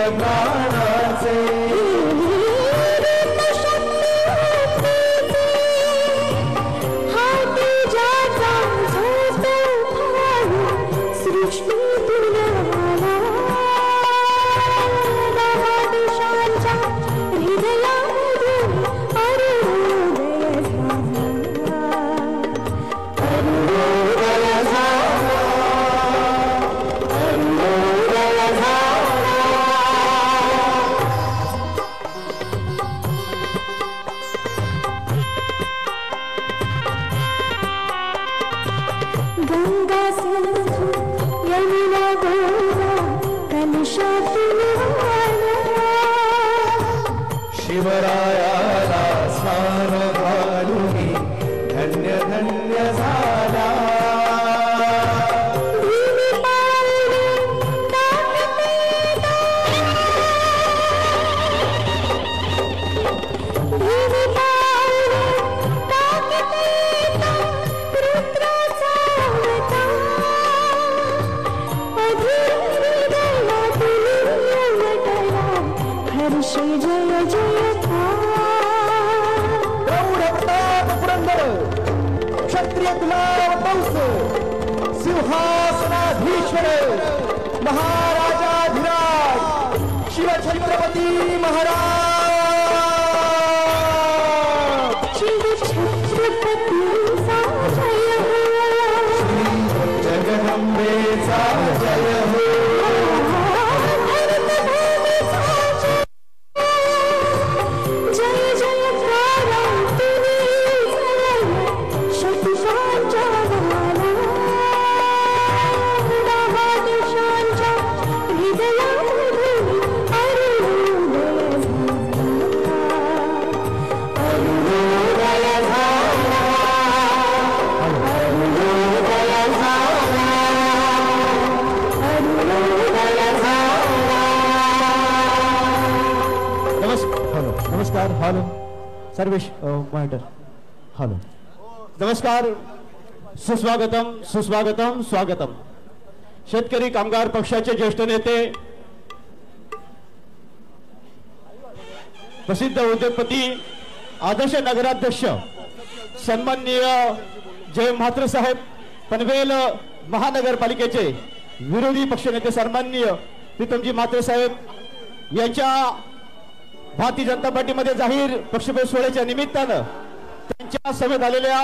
प्राणाचे शिवरायाला स्नान घालूनी धन्य धन्य झाला सिंहासनाधीश्वर महाराजाधिराज शिवछत्रपती महाराज जगदंबेचा जय हो हॅलो सर्वेश मॉनिटर हॅलो नमस्कार सुस्वागतम सुस्वागतम स्वागतम शेतकरी कामगार पक्षाचे ज्येष्ठ नेते प्रसिद्ध उद्योगपती आदर्श नगराध्यक्ष सन्माननीय जय म्हात्रे साहेब पनवेल महानगरपालिकेचे विरोधी पक्षनेते सन्माननीय प्रीतमजी म्हात्रे साहेब यांच्या भारतीय जनता पार्टीमध्ये जाहीर पक्षप्रवेश सोहळ्याच्या निमित्तानं त्यांच्या समेत आलेल्या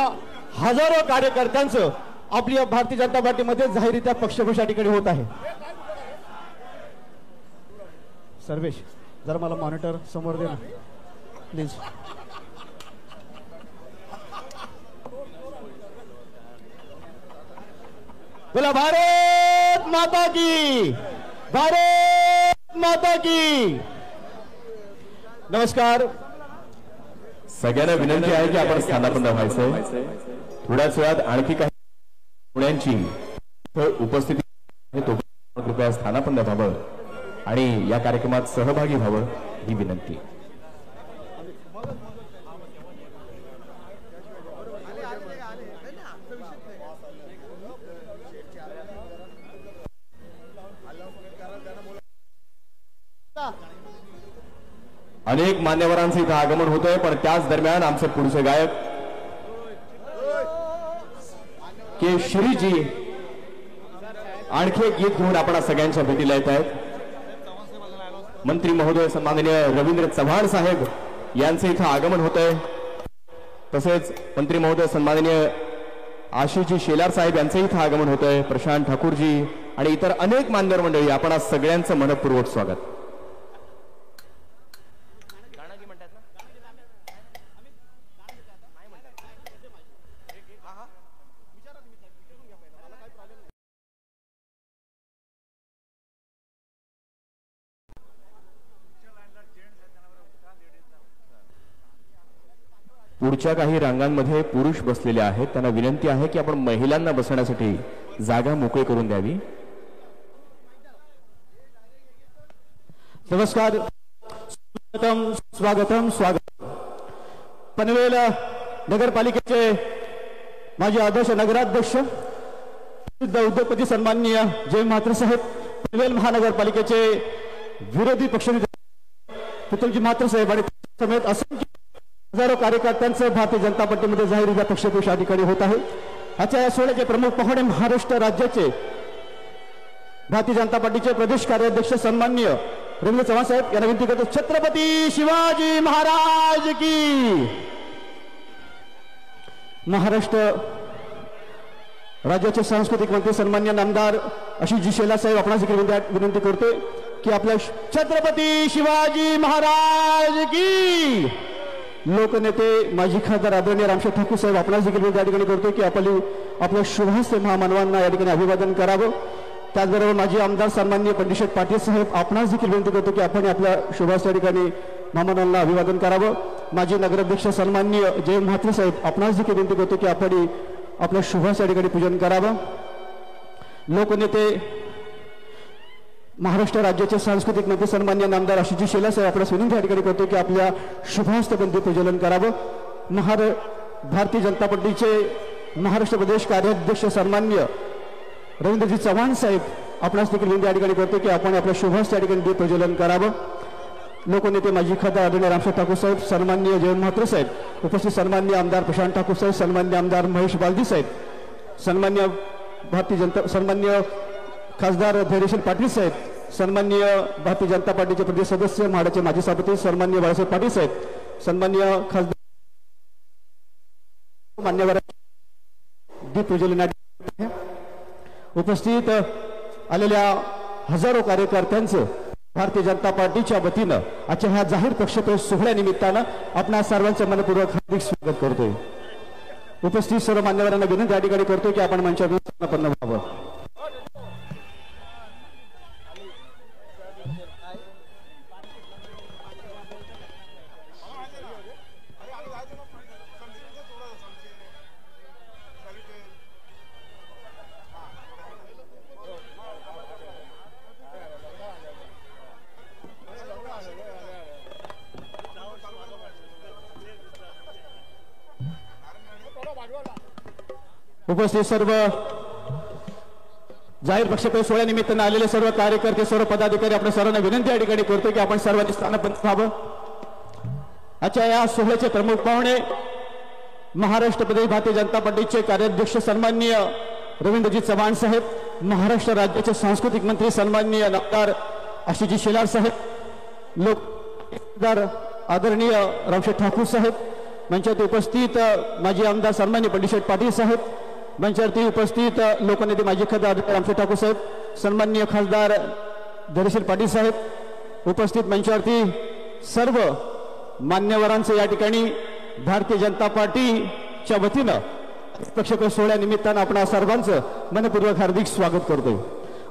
हजारो कार्यकर्त्यांचं आपली भारतीय जनता पार्टीमध्ये जाहीररित्या पक्षप्रवेश या ठिकाणी होत आहे. सर्वेश जरा मला मॉनिटर समोर दे ना प्लीज. बोला भारत माता की, भारत माता की. नमस्कार. सगळ्यांना विनंती आहे की आपण स्थानापन्न व्हायचं. थोड्याच वेळात आणखी काही पुण्यांची उपस्थिती कृपया स्थानापन्न व्हावं आणि या कार्यक्रमात सहभागी व्हावं ही विनंती. अनेक मान्यवरांचं इथं आगमन होतंय पण त्याच दरम्यान आमचे पुढचे गायक के श्रीजी आणखी एक गीत घेऊन आपण सगळ्यांच्या भेटीला येत आहेत. मंत्री महोदय सन्माननीय रवींद्र चव्हाण साहेब यांचे इथं आगमन होतंय. तसेच मंत्री महोदय सन्माननीय आशिषजी शेलार साहेब यांचे इथं आगमन होतंय. प्रशांत ठाकूरजी आणि इतर अनेक मान्यवर मंडळी आपण सगळ्यांचं मनपूर्वक स्वागत. पुढच्या काही रांगांमध्ये पुरुष बसलेले आहेत. त्यांना विनंती आहे की आपण महिलांना बसण्यासाठी जागा मोकळी करून द्यावी. नमस्कार. स्वागतम स्वागतम स्वागत. पनवेल नगरपालिकेचे माजी आदर्श नगराध्यक्ष प्रसिद्ध उद्योगपती सन्माननीय जय म्हात्रे साहेब, पनवेल महानगरपालिकेचे विरोधी पक्षनेते पितुलजी म्हात्रे साहेब आणि समेत असंख्य हजारो कार्यकर्त्यांचं भारतीय जनता पार्टीमध्ये जाहीर पक्षप्रवेश या ठिकाणी होत आहे. आजच्या या सोहळ्याचे प्रमुख पाहुणे महाराष्ट्र राज्याचे भारतीय जनता पार्टीचे प्रदेश कार्याध्यक्ष सन्माननीय रवींद्र चव्हाण साहेब यांना विनंती करतो, छत्रपती शिवाजी महाराज की. महाराष्ट्र राज्याचे सांस्कृतिक मंत्री सन्माननीय नामदार आशिषजी शेलार साहेब आपणास विनंती करते की आपल्या छत्रपती शिवाजी महाराज की. लोकनेते माजी खासदार आदरणीय रामशेठ ठाकूर साहेब आपणास देखील या ठिकाणी करतो की आपल्या शुभहस्ते महामानवांना या ठिकाणी अभिवादन करावं. त्याचबरोबर माजी आमदार सन्माननीय पंडितशेठ पाटील साहेब आपणास देखील विनंती करतो की आपण आपल्या शुभहस्ते या ठिकाणी महामानवांना अभिवादन करावं. माजी नगराध्यक्ष सन्माननीय जयंत म्हात्रे साहेब आपणास देखील विनंती करतो की आपण आपल्या शुभहस्ते या ठिकाणी पूजन करावं. लोकनेते महाराष्ट्र राज्याचे सांस्कृतिक मंत्री सन्माननीय नामदार आशिषजी शेलार साहेब आपल्यास विनंती या ठिकाणी करतो की आपल्या शुभहस्तबंदी पूजन करावं. भारतीय जनता पार्टीचे महाराष्ट्र प्रदेश कार्याध्यक्ष सन्माननीय रवींद्रजी चव्हाण साहेब आपणास देखील विनंती या ठिकाणी करतो की आपण आपल्या शुभहस्ते या ठिकाणी पूजन करावं. लोकनेते माजी खासदार आदरणीय रामशेठ ठाकूर साहेब, सन्माननीय जयंत म्हात्रे साहेब, उपस्थित सन्माननीय आमदार प्रशांत ठाकूर साहेब, सन्माननीय आमदार महेश बालदी साहेब, सन्माननीय खासदार धैर्यशील पाटील साहेब, सन्माननीय भारतीय जनता पार्टीचे प्रदेश सदस्य म्हाडाचे माजी सभापती सन्माननीय बाळासाहेब पाटील साहेब, सन्माननीय खासदार मान्यवर दीप प्रज्वलनासाठी उपस्थित आलेल्या हजारो कार्यकर्त्यांचं भारतीय जनता पार्टीच्या वतीनं आजच्या ह्या जाहीर पक्षप्रवेश सोहळ्यानिमित्तानं आपणा सर्वांचं मनपूर्वक हार्दिक स्वागत करतोय. उपस्थित सर्व मान्यवरांना विनंती या ठिकाणी करतो की आपण मंचावर स्थानापन्न व्हावं. उपस्थित सर्व जाहीर पक्षप्रवेश सोहळ्यानिमित्तानं आलेले सर्व कार्यकर्ते, सर्व पदाधिकारी आपण सर्वांना विनंती या ठिकाणी करतो की आपण सर्वांनी स्थानापन्न व्हावं. आजच्या या सोहळ्याचे प्रमुख पाहुणे महाराष्ट्र प्रदेश भारतीय जनता पार्टीचे कार्याध्यक्ष सन्माननीय रवींद्रजी चव्हाण साहेब, महाराष्ट्र राज्याचे सांस्कृतिक मंत्री सन्माननीय नामदार आशिषजी शेलार साहेब, लोकदार आदरणीय रामशेठ ठाकूर साहेब, मंचावरती उपस्थित माजी आमदार सन्माननीय पंडितशेठ पाटील साहेब, मंचावरती उपस्थित लोकनेते माजी खासदार रामशेठ ठाकूर साहेब, सन्माननीय खासदार धैर्यशील पाटील साहेब, उपस्थित मंचावरती सर्व मान्यवरांचं या ठिकाणी भारतीय जनता पार्टीच्या वतीनं पक्षप्रवेश सोहळ्यानिमित्तानं आपण सर्वांचं मनपूर्वक हार्दिक स्वागत करतोय.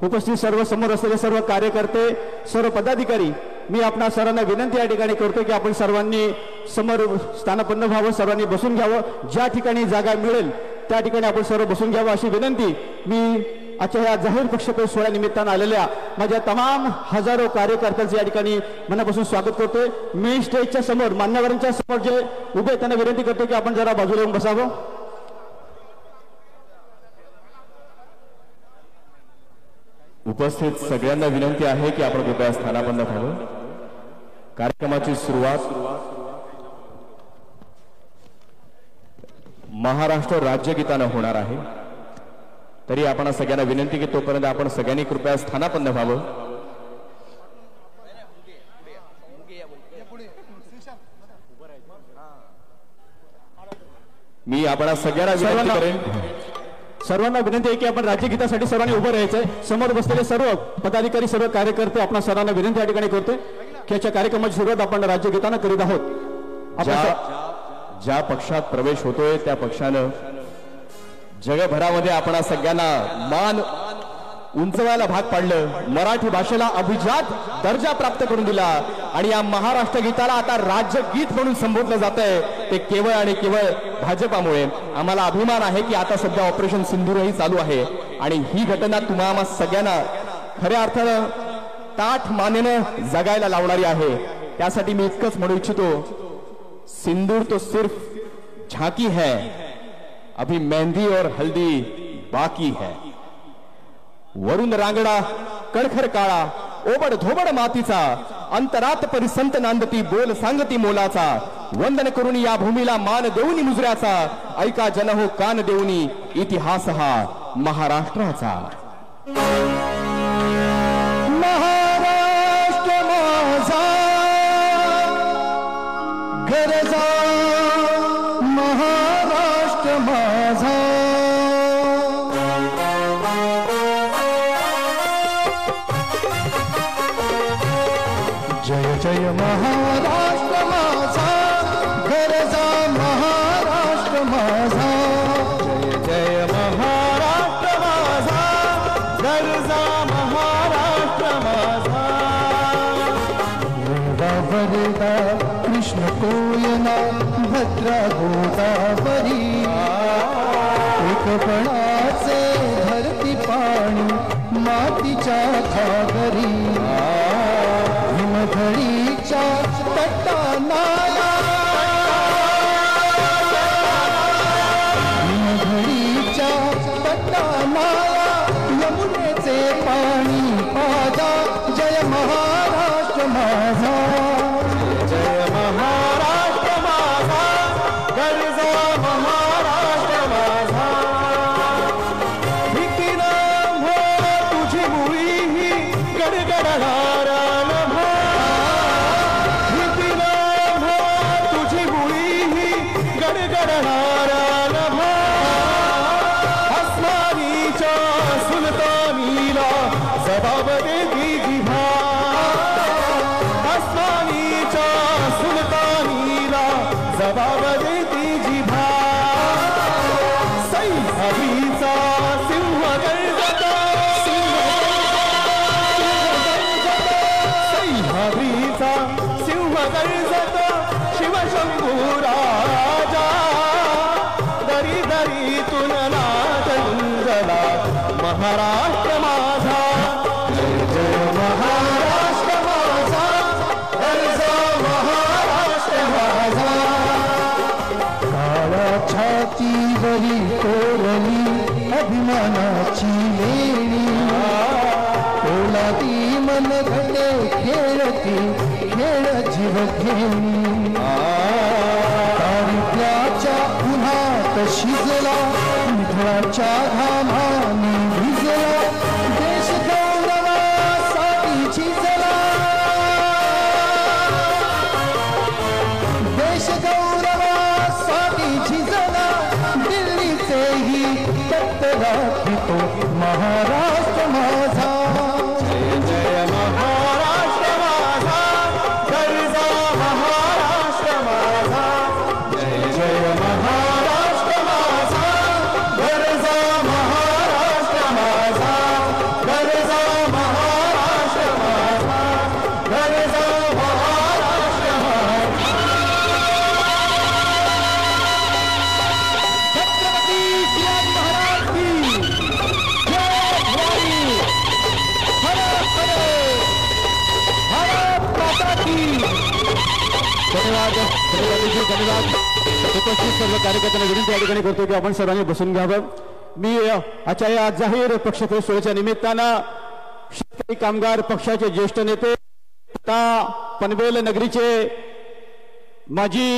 उपस्थित सर्व समोर असलेले सर्व कार्यकर्ते, सर्व पदाधिकारी, मी आपणा सर्वांना विनंती या ठिकाणी करतो की आपण सर्वांनी समोर स्थानापन्न व्हावं, सर्वांनी बसून घ्यावं. ज्या ठिकाणी जागा मिळेल त्या ठिकाणी आपण सर्व बसून घ्यावं अशी विनंती मी आजच्या या जाहीर पक्षप्रवेश सोहळ्यानिमित्तानं आलेल्या माझ्या तमाम हजारो कार्यकर्त्यांचे या ठिकाणी मनापासून स्वागत करतोय. मी स्टेजच्या समोर मान्यवरांच्या समोर जे उभे त्यांना विनंती करतो की आपण जरा बाजूला येऊन बसावं. उपस्थित सगळ्यांना विनंती आहे की आपण कृपया स्थानापन्न व्हावं. कार्यक्रमाची सुरुवात महाराष्ट्र राज्यगीतानं होणार आहे. तरी आपण सगळ्यांना विनंती की तोपर्यंत आपण सगळ्यांनी कृपया स्थानापन्न व्हावं. मी आपण सगळ्यांना विनंती करेन, सर्वांना विनंती आहे की आपण राज्यगीतासाठी सर्वांनी उभं राहायचंय. समोर बसलेले सर्व पदाधिकारी, सर्व कार्यकर्ते, आपण सर्वांना विनंती या ठिकाणी करतोय की याच्या कार्यक्रमाची सुरुवात आपण राज्यगीतानं करीत आहोत. ज्या पक्षात प्रवेश होतोय त्या पक्षानं जगभरामध्ये आपण सगळ्यांना मान उंचवायला भाग पाडलं, मराठी भाषेला अभिजात दर्जा प्राप्त करून दिला आणि या महाराष्ट्र गीताला आता राज्यगीत म्हणून संबोधलं जात आहे. ते केवळ आणि केवळ भाजपामुळे. आम्हाला अभिमान आहे की आता सध्या ऑपरेशन सिंधूरही चालू आहे आणि ही घटना तुम्हाला सगळ्यांना खऱ्या अर्थानं ताठ मानेनं जगायला लावणारी आहे. त्यासाठी मी इतकंच म्हणू इच्छितो, सिंदूर तो सिर्फ झांकी है, अभी मेहंदी और हल्दी बाकी है. वरुण रांगडा कणखर काळा, ओबड धोबड मातीचा अंतरात परिसंत नांदती बोल सांगती मोलाचा वंदन करून या भूमीला मान देऊनी मुजऱ्याचा ऐका जन हो कान देऊनी इतिहास हा महाराष्ट्राचा महाराष्ट्र माझा गरजा महाराष्ट्र माझा जय जय महाराष्ट्र माझा गरजा महाराष्ट्र माझा जय जय महाराष्ट्र माझा गरजा महाराष्ट्र माझा वरदा कृष्ण कोयना भद्रा गोदावरी एकपणाचे धरती पाणी मातीच्या घागरी हिमधडीच्या तटानाया हिमधडीच्या तटानाया यमुनेचे पाणी पाजा जय महाराष्ट्र माझा जय महाराष्ट्र माझा गरजा महाराष्ट्र माझा भीतीना हो तुझी मुळी ही गडगडणारा नभा भीतीना हो तुझी मुळी ही गडगडणारा नभा अस्मानीच्या सुलतानीला जबाब देती जिव्हा अस्मानीच्या सुलतानीला जबाब देती जिव्हा सह्याद्रीचा सिंह गर्जता सह्याद्रीचा सिंह गर्जता शिवशंभू राजा दरी दरीतून नाद गुंजला महाराष्ट्र माझा जय जय महाराष्ट्र माझा गरजा महाराष्ट्र माझा काळा छातीवरी कोरली अभिमानाची लेणी पोलादी मन घडे खेळती खेळ जीव घेणी दारिद्र्याच्या उन्हात शिजला मिठळाच्या घामाने भिजला देश गौरवासाठी झिजला देश गौरवासाठी झिजला दिल्लीचेही तत्तरा तो महाराष्ट्र माझा जय जय महाराष्ट्र माझा गरजा महाराष्ट्र माझा जय जय महाराष्ट्र माझा गरजा महाराष्ट्र माझा गरजा महाराष्ट्र माझा गरजा महाराष्ट्र माझा छत्रपती शिवाजी महाराज की जय भवानी हर माता की धन्यवाद धन्यवाद उपस्थित सर्व कार्यकर्त्यांना विनंती या ठिकाणी करतो की आपण सर्वांनी बसून घ्यावं मी आजच्या या जाहीर पक्षप्रवेश सोहळ्याच्या निमित्तानं शेतकरी कामगार पक्षाचे ज्येष्ठ नेते पनवेल नगरीचे माजी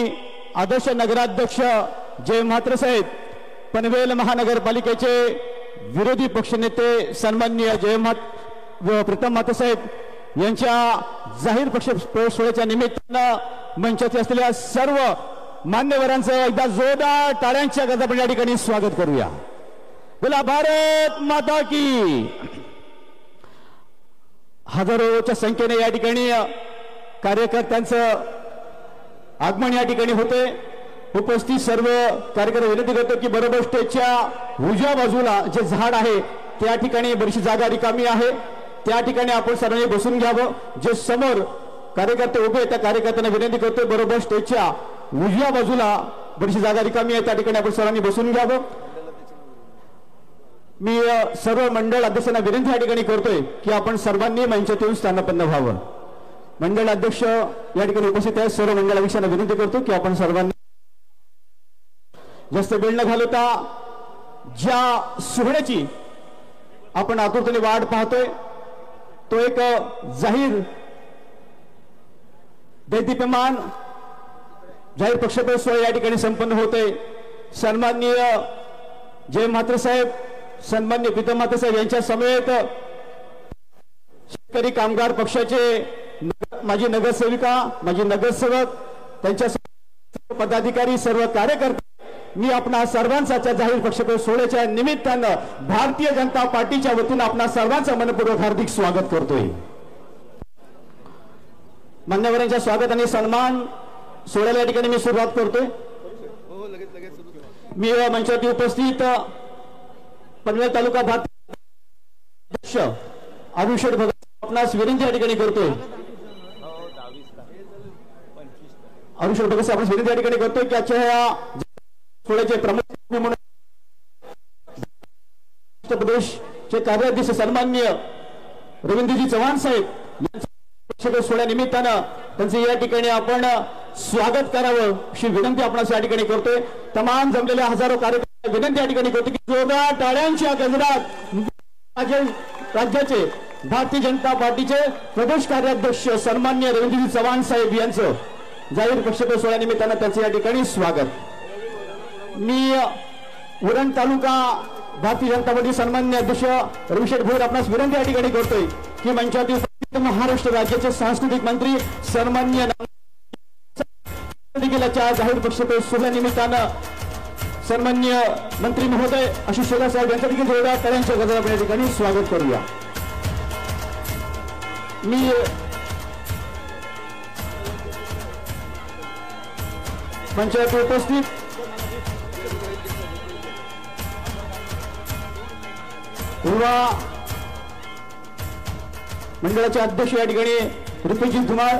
आदर्श नगराध्यक्ष जय म्हात्रे साहेब पनवेल महानगरपालिकेचे विरोधी पक्षनेते सन्माननीय प्रीतम म्हात्रे साहेब यांच्या जाहीर पक्षप्रवेश सोहळ्याच्या निमित्तानं मंचाचे असलेल्या सर्व मान्यवरांचं एकदा जोरदार टाळ्यांच्या गजरात आपण या ठिकाणी स्वागत करूया. बोला भारत माता की. हजारोच्या संख्येने या ठिकाणी कार्यकर्त्यांचं आगमन या ठिकाणी होते. उपस्थित सर्व कार्यकर्ते विनंती करतो की बरोबर स्टेजच्या उजव्या बाजूला जे झाड आहे त्या ठिकाणी बरीचशी जागा रिकामी आहे, त्या ठिकाणी आपण सर्वांनी बसून घ्यावं. जे समोर कार्यकर्ते उभे त्या कार्यकर्त्यांना विनंती करतो बरोबर स्टेजच्या उजव्या बाजूला बरीचशी जागा रिकामी आहे, त्या ठिकाणी आपण सर्वांनी बसून घ्यावं. मी सर्व मंडळ अध्यक्षांना विनंती या ठिकाणी करतोय की आपण सर्वांनी मंचात येऊन स्थानापन्न व्हावं. मंडळ अध्यक्ष या ठिकाणी उपस्थित आहेत. सर्व मंडळ अध्यक्षांना विनंती करतो की आपण सर्वांनी जास्त वेळ न घालवता ज्या सोहळ्याची आपण आतुरतेने वाट पाहतोय तो एक जाहीर दैदिप्यमान जाहीर पक्षप्रवेश सोहळा या ठिकाणी संपन्न होते। सन्माननीय जय म्हात्रे साहेब, सन्माननीय प्रीतम म्हात्रे साहेब यांच्या समेत शेतकरी कामगार पक्षाचे माजी नगरसेविका, माजी नगरसेवक, त्यांच्या पदाधिकारी, सर्व कार्यकर्ते, मी आपणा सर्वांचा जाहीर पक्षप्रवेश सोहळ्याच्या निमित्तानं भारतीय जनता पार्टीच्या वतीनं आपणा सर्वांचं मनपूर्वक हार्दिक स्वागत करतोय। मान्यवरांच्या स्वागत आणि सन्मान सोहळ्याला या ठिकाणी मी सुरुवात करतोय। मी मंचावरती उपस्थित पनवेल तालुका भाजप अध्यक्ष अरुण भगत आपणास विनंती या ठिकाणी करतोय। अरुण भगत आपणास विनंती या ठिकाणी करतोय की आजच्या या सोहळ्याचे प्रमुख म्हणून उत्तर प्रदेशचे कार्याध्यक्ष सन्माननीय रवींद्रजी चव्हाण साहेब यांच्या सोहळ्या निमित्तानं त्यांचे या ठिकाणी आपण स्वागत करावं अशी विनंती आपणास या ठिकाणी करतोय। तमाम जमलेल्या हजारो कार्यकर्त्यांना विनंती या ठिकाणी करतो की जोरदार टाळ्यांच्या गजरात राज्याचे भारतीय जनता पार्टीचे प्रदेश कार्याध्यक्ष सन्माननीय रवींद्रजी चव्हाण साहेब यांचं जाहीर पक्षप्रवेश सोहळ्या निमित्तानं त्यांचे या ठिकाणी स्वागत। मी उरण तालुका भारतीय जनता पार्टी सन्माननीय अध्यक्ष रविशेठ भोईर आपणास विनंती या ठिकाणी करतोय की मंचावरती महाराष्ट्र राज्याचे सांस्कृतिक मंत्री सन्माननीय जाहीर पक्षप्रवेश सोहळ्या निमित्तानं सन्माननीय मंत्री महोदय आशिष शेलार साहेब यांच्या देखील जोरदार टाळ्यांच्या गजरात या ठिकाणी स्वागत करूया। मी मंचावरती उपस्थित युवा मंडळाचे अध्यक्ष या ठिकाणी रुपेशजी धुमाळ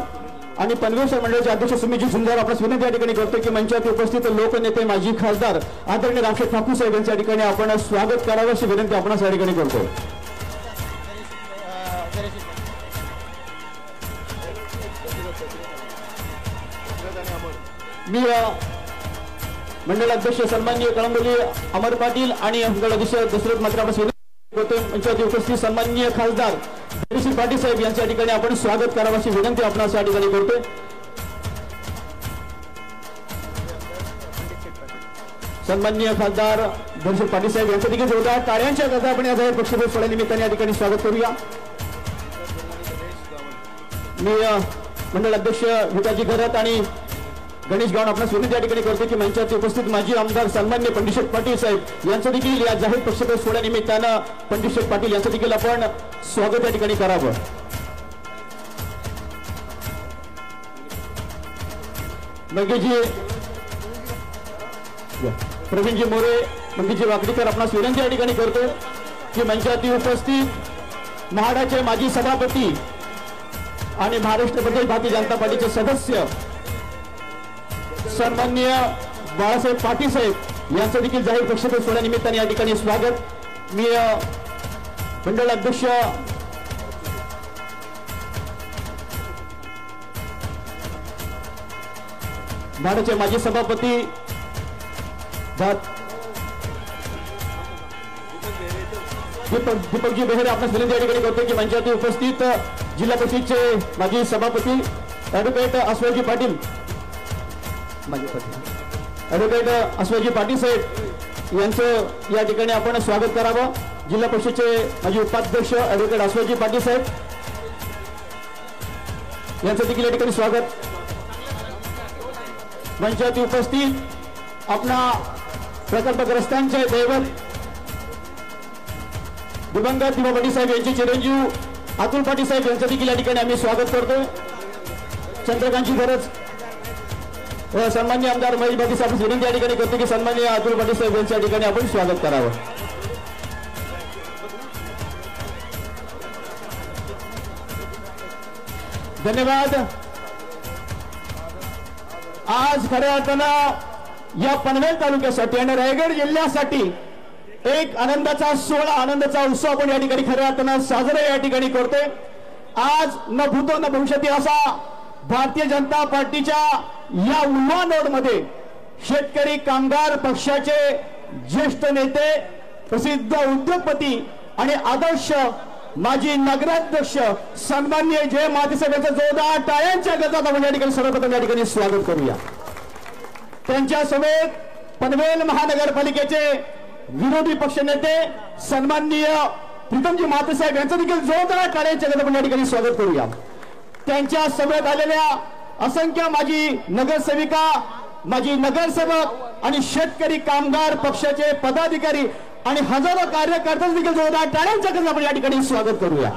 आणि पनवेल मंडळाचे अध्यक्ष सुमितजी झुंजार आपल्यास विनंती या ठिकाणी करतो की मंचावरती उपस्थित लोकनेते माजी खासदार आदरणीय रामशेठ ठाकूर साहेब यांच्या ठिकाणी आपण स्वागत करावं अशी विनंती आपणास या ठिकाणी करतो। मी मंडळ अध्यक्ष सन्माननीय कळंबोली अमर पाटील आणि मंडळ अध्यक्ष दशरथ मात्र आपल्यास विनंती करतो मंचावरती उपस्थित सन्माननीय खासदार धैर्यशील पाटील साहेब यांच्या ठिकाणी आपण स्वागत करावं अशी विनंती आपणास या ठिकाणी करतोय। सन्माननीय खासदार धैर्यशील पाटील साहेब यांच्या देखील जोरदार टाळ्यांच्या गजरात आपण या जाहीर पक्षप्रवेश सोहळ्या निमित्ताने या ठिकाणी स्वागत करूया। मी मंडळ अध्यक्ष विकासजी घरात आणि गणेश गावण आपणास विनंती या ठिकाणी करतो की मंचावरती उपस्थित माजी आमदार सन्माननीय पंडित पाटील साहेब यांचं देखील या जाहीर पक्षप्रवेश सोहळ्या निमित्तानं पंडित पाटील यांचं देखील आपण स्वागत या ठिकाणी करावं। मंगेशजी प्रवीणजी मोरे, मंगेशजी वाकडीकर आपणास विनंती या ठिकाणी करतो की मंचावरती उपस्थित महाडाचे माजी सभापती आणि महाराष्ट्र प्रदेश भारतीय जनता पार्टीचे सदस्य सन्माननीय बाळासाहेब पाटील साहेब यांचं देखील जाहीर पक्षप्रवेश सोहळ्या निमित्ताने या ठिकाणी स्वागत। मी मंडळ अध्यक्ष महाराष्ट्राचे माजी सभापती दीपकजी बेहरे आपणास विनंती या ठिकाणी करतो की मंचावरती उपस्थित जिल्हा परिषदेचे माजी सभापती ऍडव्होकेट अस्वलजी पाटील ऍडव्होकेट अस्वलजी पाटील साहेब यांचं या ठिकाणी आपण स्वागत करावं। जिल्हा परिषदेचे माजी उपाध्यक्ष ऍडव्होकेट अस्वलजी पाटील साहेब यांचं देखील या ठिकाणी स्वागत। मंचावरती उपस्थित आपला प्रकल्पग्रस्तांचे दैवत दिवंगत दिवा पाटील साहेब यांचे चिरंजीव अतुल पाटील साहेब यांचं देखील या ठिकाणी आम्ही स्वागत करतो। चंद्रकांतची गरज सन्माननीय आमदार महेश पाटील साहेब विनंती या ठिकाणी करतो की सन्माननीय अतुल पाटील साहेब यांच्या या ठिकाणी आपण स्वागत करावं। धन्यवाद। आज खऱ्या अर्थानं या पनवेल तालुक्यासाठी आणि रायगड जिल्ह्यासाठी एक आनंदाचा सोहळा, आनंदाचा उत्सव आपण या ठिकाणी खऱ्या अर्थानं साजरा या ठिकाणी करतोय। आज न भूतो न भविष्यती असा भारतीय जनता पार्टीच्या या युवा नोडमध्ये शेतकरी कामगार पक्षाचे ज्येष्ठ नेते, प्रसिद्ध उद्योगपती आणि आदर्श माजी नगराध्यक्ष सन्माननीय जय मातेसाहेबांचं जोरदार टाळ्यांच्या गजरात आपण या ठिकाणी सर्वप्रथम या ठिकाणी स्वागत करूया. त्यांच्या समेत पनवेल महानगरपालिकेचे विरोधी पक्षनेते सन्माननीय प्रीतमजी मातेसाहेब यांचं देखील जोरदार टाळ्यांच्या गजरात आपण या ठिकाणी स्वागत करूया. त्यांच्या समेत आलेल्या असंख्य माजी नगरसेविका, माजी नगरसेवक आणि शेतकरी कामगार पक्षाचे पदाधिकारी आणि हजारो कार्यकर्त्यांचं देखील जोरदार टाळ्यांच्या गजरात आपण या ठिकाणी स्वागत करूया.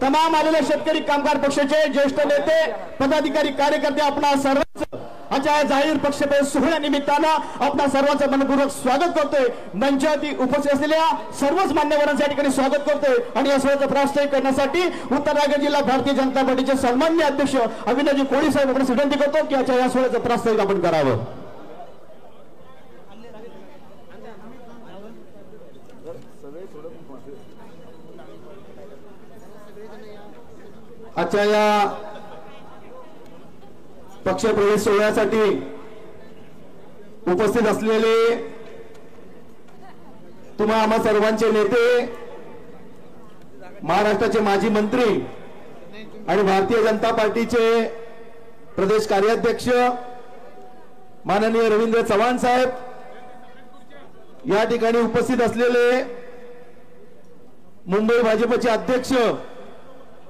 तमाम आलेल्या शेतकरी कामगार पक्षाचे ज्येष्ठ नेते, पदाधिकारी, कार्यकर्ते आपणा सर्वांचं आजच्या जाहीर पक्षप्रवेश सोहळ्यानिमित्तानं आपणा सर्वांचं मनपूर्वक स्वागत करतोय. मंचावरती उपस्थित असलेल्या सर्वच मान्यवरांचं या ठिकाणी स्वागत करतोय आणि या सोहळ्याचं प्रास्ताविक करण्यासाठी उत्तर रायगड जिल्हा भारतीय जनता पार्टीचे सन्माननीय अध्यक्ष अविनाशजी कोळी साहेब आपण विनंती करतो की आजच्या या सोहळ्याचं प्रास्ताविक आपण करावं. आजच्या या पक्षप्रवेश सोहळ्यासाठी उपस्थित असलेले तुम्हा आम्हा सर्वांचे नेते, महाराष्ट्राचे माजी मंत्री आणि भारतीय जनता पार्टीचे प्रदेश कार्याध्यक्ष माननीय रवींद्र चव्हाण साहेब, या ठिकाणी उपस्थित असलेले मुंबई भाजपचे अध्यक्ष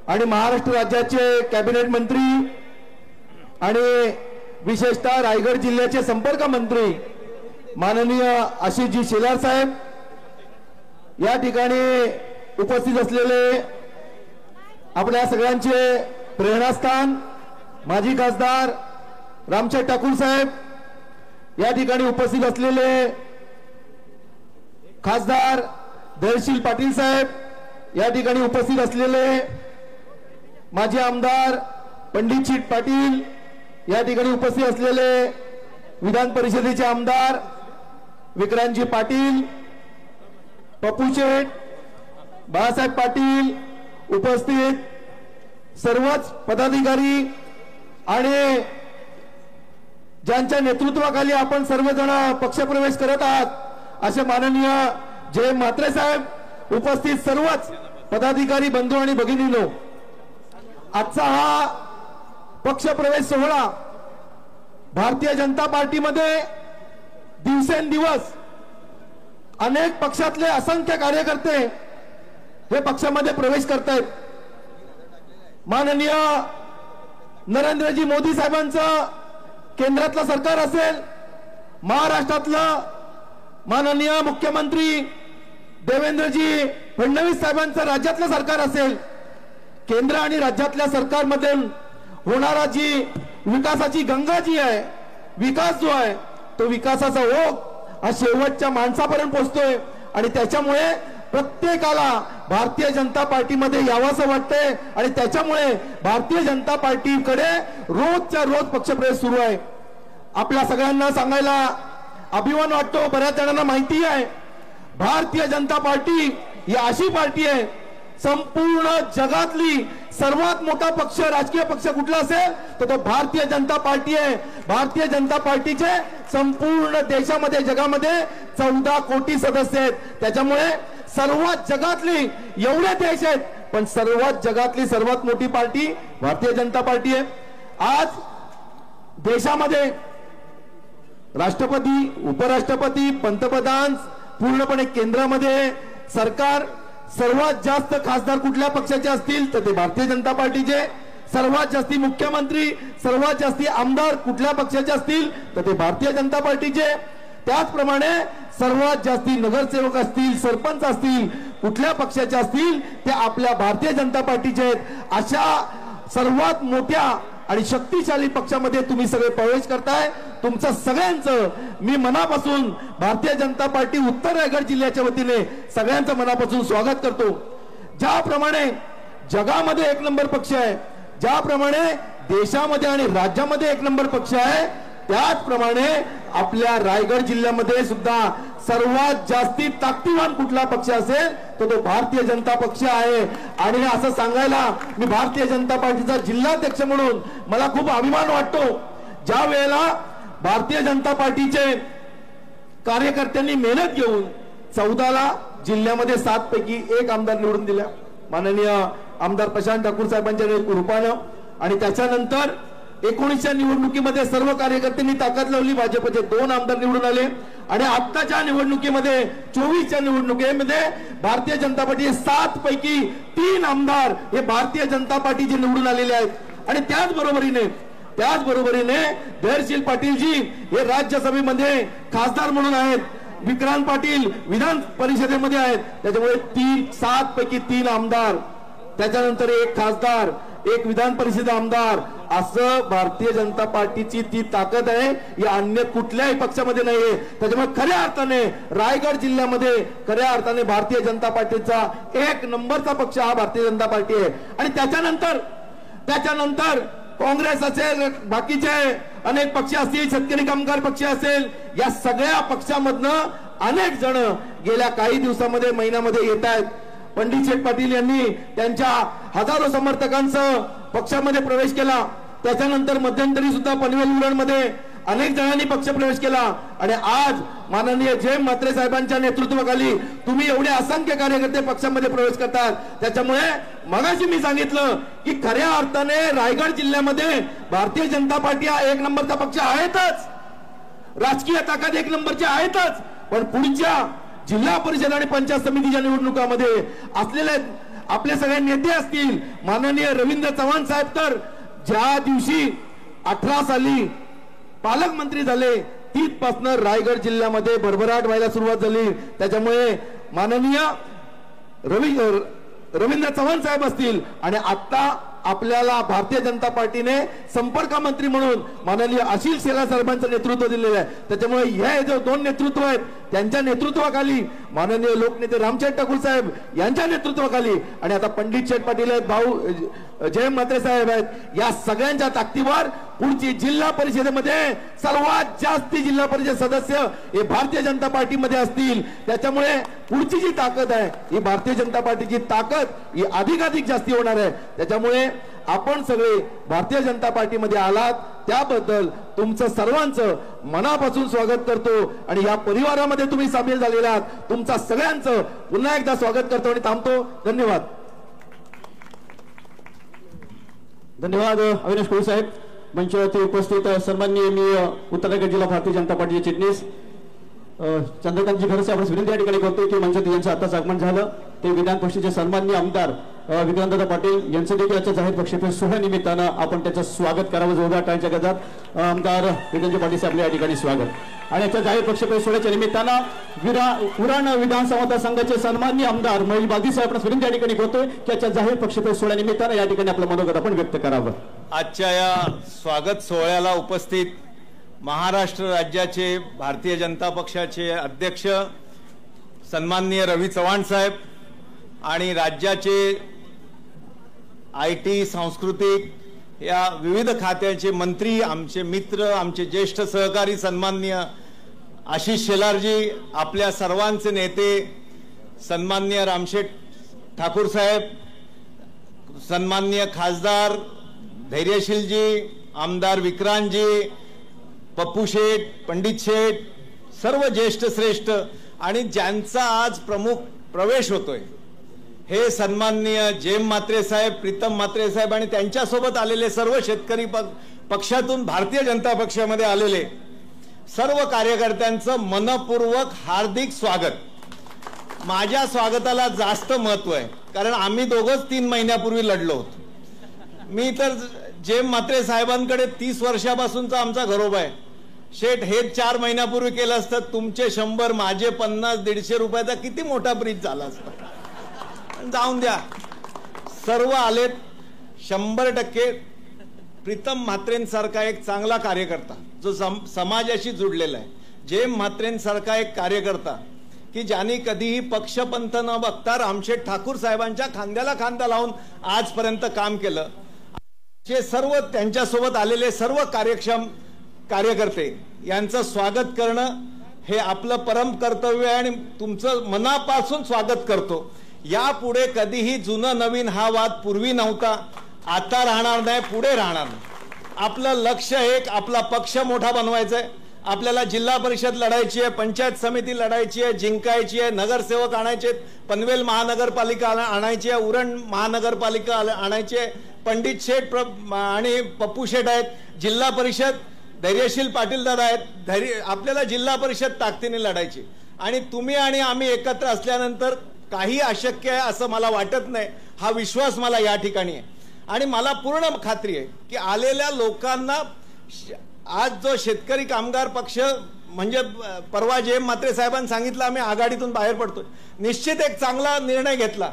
आणि महाराष्ट्र राज्याचे कॅबिनेट मंत्री आणि विशेषतः रायगड जिल्ह्याचे संपर्क मंत्री माननीय आशिषजी शेलार साहेब, या ठिकाणी उपस्थित असलेले आपल्या सगळ्यांचे प्रेरणास्थान माजी खासदार रामचंद्र ठाकूर साहेब, या ठिकाणी उपस्थित असलेले खासदार धैर्यशील पाटील साहेब, या ठिकाणी उपस्थित असलेले माजी आमदार पंडित चिट पाटील, या ठिकाणी उपस्थित असलेले विधान परिषदेचे आमदार विक्रांतजी पाटील, पप्पू शेठ, बाळासाहेब पाटील, उपस्थित सर्वच पदाधिकारी आणि ज्यांच्या नेतृत्वाखाली आपण सर्वजण पक्षप्रवेश करत आहात असे माननीय जय म्हात्रे साहेब, उपस्थित सर्वच पदाधिकारी बंधू आणि भगिनींनो, आजचा हा पक्षप्रवेश सोहळा भारतीय जनता पार्टीमध्ये दिवसेंदिवस अनेक पक्षातले असंख्य कार्यकर्ते हे पक्षामध्ये प्रवेश करतायत. माननीय नरेंद्रजी मोदी साहेबांचं केंद्रातलं सरकार असेल, महाराष्ट्रातलं माननीय मुख्यमंत्री देवेंद्रजी फडणवीस साहेबांचं राज्यातलं सरकार असेल, केंद्र आणि राज्यातल्या सरकारमध्ये होणारा जी विकासाची गंगा जी आहे, विकास जो आहे तो विकासाचा ओघ हा शेवटच्या माणसापर्यंत पोहोचतोय आणि त्याच्यामुळे प्रत्येकाला भारतीय जनता पार्टीमध्ये यावंसं वाटतंय आणि त्याच्यामुळे भारतीय जनता पार्टीकडे रोजच्या रोज पक्षप्रवेश सुरू आहे. आपल्या सगळ्यांना सांगायला अभिमान वाटतो, बऱ्याच जणांना माहिती आहे, भारतीय जनता पार्टी ही अशी पार्टी आहे, संपूर्ण जगातली सर्वात मोठा पक्ष, राजकीय पक्ष कुठला असेल तर तो भारतीय जनता पार्टी आहे. भारतीय जनता पार्टीचे संपूर्ण देशामध्ये, जगामध्ये 14 कोटी सदस्य आहेत. त्याच्यामुळे सर्वात जगातली एवढे देश आहेत पण सर्वात जगातली सर्वात मोठी पार्टी भारतीय जनता पार्टी आहे. आज देशामध्ये राष्ट्रपती, उपराष्ट्रपती, पंतप्रधान, पूर्णपणे केंद्रामध्ये सरकार, सर्वात जास्त खासदार कुठल्या पक्षाचे असतील तर ते भारतीय जनता पार्टीचे, सर्वात जास्ती मुख्यमंत्री, सर्वात जास्ती आमदार कुठल्या पक्षाचे असतील तर ते भारतीय जनता पार्टीचे, त्याचप्रमाणे सर्वात जास्ती नगरसेवक असतील, सरपंच असतील, कुठल्या पक्षाचे असतील ते आपल्या भारतीय जनता पार्टीचे आहेत. अशा सर्वात मोठ्या आणि शक्तिशाली पक्षामध्ये तुम्ही सगळे प्रवेश करताय. तुमचं सगळ्यांचं मी मनापासून भारतीय जनता पार्टी उत्तर रायगड जिल्ह्याच्या वतीने सगळ्यांचं मनापासून स्वागत करतो. ज्याप्रमाणे जगामध्ये एक नंबर पक्ष आहे, ज्याप्रमाणे देशामध्ये आणि राज्यामध्ये एक नंबर पक्ष आहे, त्याचप्रमाणे आपल्या रायगड जिल्ह्यामध्ये सुद्धा सर्वात जास्ती ताकदीवान कुठला पक्ष असेल तर तो भारतीय जनता पक्ष आहे. आणि असं सांगायला मी भारतीय जनता पार्टीचा जिल्हाध्यक्ष म्हणून मला खूप अभिमान वाटतो. ज्या वेळेला भारतीय जनता पार्टीचे कार्यकर्त्यांनी मेहनत घेऊन 14ला जिल्ह्यामध्ये 7 पैकी 1 आमदार निवडून दिला, माननीय आमदार प्रशांत ठाकूर साहेबांच्या रूपानं आणि त्याच्यानंतर 19च्या निवडणुकीमध्ये सर्व कार्यकर्त्यांनी ताकद लावली, भाजपचे 2 आमदार निवडून आले आणि आत्ताच्या निवडणुकीमध्ये 24च्या निवडणुकीमध्ये भारतीय जनता पार्टी 7 पैकी 3 आमदार हे भारतीय जनता पार्टीचे निवडून आलेले आहेत आणि त्याचबरोबरीने धैर्यशील पाटीलजी हे राज्यसभेमध्ये खासदार म्हणून आहेत, विक्रांत पाटील विधान परिषदेमध्ये आहेत, त्याच्यामुळे 7 पैकी 3 आमदार, त्याच्यानंतर 1 खासदार, 1 विधान परिषद आमदार, असं भारतीय जनता पार्टीची ती ताकद आहे, या अन्य कुठल्याही पक्षामध्ये नाहीये. त्याच्यामुळे खऱ्या अर्थाने रायगड जिल्ह्यामध्ये खऱ्या अर्थाने भारतीय जनता पार्टीचा 1 नंबरचा पक्ष हा भारतीय जनता पार्टी आहे. आणि त्याच्यानंतर काँग्रेस असेल, बाकीचे अनेक पक्ष असतील, शेतकरी कामगार पक्ष असेल, या सगळ्या पक्षामधनं अनेक जण गेल्या काही दिवसामध्ये महिन्यामध्ये येत आहेत. पंडित शेठ पाटील यांनी त्यांच्या हजारो समर्थकांसह पक्षामध्ये प्रवेश केला. त्याच्यानंतर मध्यंतरी सुद्धा पनवेल उरणमध्ये अनेक जणांनी पक्ष प्रवेश केला आणि आज माननीय जयंत म्हात्रे साहेबांच्या नेतृत्वाखाली तुम्ही एवढे असंख्य कार्यकर्ते पक्षामध्ये प्रवेश करतात. त्याच्यामुळे मगाशी मी सांगितलं की खऱ्या अर्थाने रायगड जिल्ह्यामध्ये भारतीय जनता पार्टी हा 1 नंबरचा पक्ष आहेतच, राजकीय ताकद 1 नंबरची आहेतच, पण पुढच्या जिल्हा परिषद आणि पंचायत समितीच्या निवडणुकामध्ये असलेले आपले सगळे नेते असतील, माननीय रवींद्र चव्हाण साहेब तर ज्या दिवशी 18 साली पालकमंत्री झाले तिथपासून रायगड जिल्ह्यामध्ये भरभराट व्हायला सुरुवात झाली. त्याच्यामुळे माननीय रवींद्र चव्हाण साहेब असतील आणि आता आपल्याला भारतीय जनता पार्टीने संपर्क मंत्री म्हणून माननीय आशिष शेलार साहेबांचं नेतृत्व दिलेलं आहे. त्याच्यामुळे हे जो 2 नेतृत्व आहेत त्यांच्या नेतृत्वाखाली माननीय लोकनेते रामचंद्र ठाकूर साहेब यांच्या नेतृत्वाखाली आणि आता पंडित शेठ पाटील आहेत, भाऊ जयंत म्हात्रे साहेब आहेत, या सगळ्यांच्या ताकदीवर पुढची जिल्हा परिषदेमध्ये सर्वात जास्त जिल्हा परिषद सदस्य हे भारतीय जनता पार्टीमध्ये असतील. त्याच्यामुळे पुढची जी ताकद आहे ही भारतीय जनता पार्टीची ताकद ही अधिकाधिक जास्ती होणार आहे. त्याच्यामुळे आपण सगळे भारतीय जनता पार्टीमध्ये आलात त्याबद्दल तुमचं सर्वांचं मनापासून स्वागत करतो आणि या परिवारामध्ये तुम्ही सामील झालेले आहात, तुमचा सगळ्यांचं पुन्हा एकदा स्वागत करतो आणि थांबतो. धन्यवाद. धन्यवाद अविनाश कोळी साहेब. मंचावरती उपस्थित सन्माननीय मी उत्तराखंड जिल्हा भारतीय जनता पार्टीचे चिटणीस चंद्रकांतजी खडसे आपण विनंती या ठिकाणी करतो की मंचात यांचं आताच आगमन झालं ते विधान परिषदेचे सन्माननीय आमदार विक्रांतदादा पाटील यांचं देखील आजच्या जाहीर पक्षप्रवेश सोहळ्यानिमित्तानं आपण त्याचं स्वागत करावं जोरदार टाळ्यांच्या गजरात. आमदार विक्रांतजी पाटील साहेब या ठिकाणी स्वागत. आणि याच्या जाहीर पक्षप्रवेश सोहळ्याच्या निमित्तानं उरण विधानसभा मतदारसंघाचे सन्माननीय आमदार महेश बागदी साहेब आपण विनंती या ठिकाणी करतोय की याच्या जाहीर पक्षप्रवेश सोहळ्यानिमित्तानं या ठिकाणी आपलं मनोगत आपण व्यक्त करावं. आजच्या या स्वागत सोहळ्याला उपस्थित महाराष्ट्र राज्याचे भारतीय जनता पक्षाचे अध्यक्ष सन्माननीय रवी चव्हाण साहेब आणि राज्याचे IT सांस्कृतिक या विविध खात्याचे मंत्री, आमचे मित्र, आमचे ज्येष्ठ सहकारी सन्माननीय आशिष शेलारजी, आपल्या सर्वांचे नेते सन्माननीय रामशेठ ठाकूर साहेब, सन्माननीय खासदार धैर्यशीलजी, आमदार विक्रांतजी, पप्पू शेठ, पंडित शेठ, सर्व ज्येष्ठ श्रेष्ठ आणि ज्यांचा आज प्रमुख प्रवेश होतोय हे सन्माननीय जयंत म्हात्रे साहेब, प्रीतम म्हात्रे साहेब आणि त्यांच्यासोबत आलेले सर्व शेतकरी पक्षातून भारतीय जनता पक्षामध्ये आलेले सर्व कार्यकर्त्यांचं मनपूर्वक हार्दिक स्वागत. माझ्या स्वागताला जास्त महत्व आहे कारण आम्ही दोघंच 3 महिन्यापूर्वी लढलो होतो. मी तर जयंत म्हात्रे साहेबांकडे 30 वर्षापासूनचा आमचा घरोबा आहे. शेठ हे 4 महिन्यापूर्वी केलं असतं तुमचे 100 माझे 50-150 रुपयाचा किती मोठा ब्रिज झाला असता. जाऊन द्या, सर्व आलेत. 100% प्रीतम म्हात्रेंसारखा एक चांगला कार्यकर्ता जो समाजाशी जुडलेला आहे, जयंत म्हात्रेंसारखा एक कार्यकर्ता की ज्यांनी कधीही पक्षपंथ न बघता रामशेठ ठाकूर साहेबांच्या खांद्याला खांदा लावून आजपर्यंत काम केलं. जे सर्व त्यांच्यासोबत आलेले सर्व कार्यक्षम कार्यकर्ते यांचं स्वागत करणं हे आपलं परम कर्तव्य आहे आणि तुमचं मनापासून स्वागत करतो. यापुढे कधीही जुनं नवीन हा वाद पूर्वी नव्हता, आता राहणार नाही, पुढे राहणार नाही. आपलं लक्ष एक आपला पक्ष मोठा बनवायचा आहे आपल्याला जिल्हा परिषद लढायची आहे, पंचायत समिती लढायची आहे, जिंकायची आहे, नगरसेवक आणायचे आहेत, पनवेल महानगरपालिका आणायची आहे, उरण महानगरपालिका आणायची आहे, पंडित शेठ आणि पप्पू शेठ आहेत, जिल्हा परिषद धैर्यशील पाटील दादा आहेत, आपल्याला जिल्हा परिषद ताकदीने लढायची आणि तुम्ही आणि आम्ही एकत्र असल्यानंतर काही अशक्य आहे असं मला वाटत नाही. हा विश्वास मला या ठिकाणी आहे आणि मला पूर्ण खात्री आहे की आलेल्या लोकांना आज जो शेतकरी कामगार पक्ष म्हणजे परवा जयंत म्हात्रे साहेबांनी सांगितलं आम्ही आघाडीतून बाहेर पडतोय, निश्चित एक चांगला निर्णय घेतला.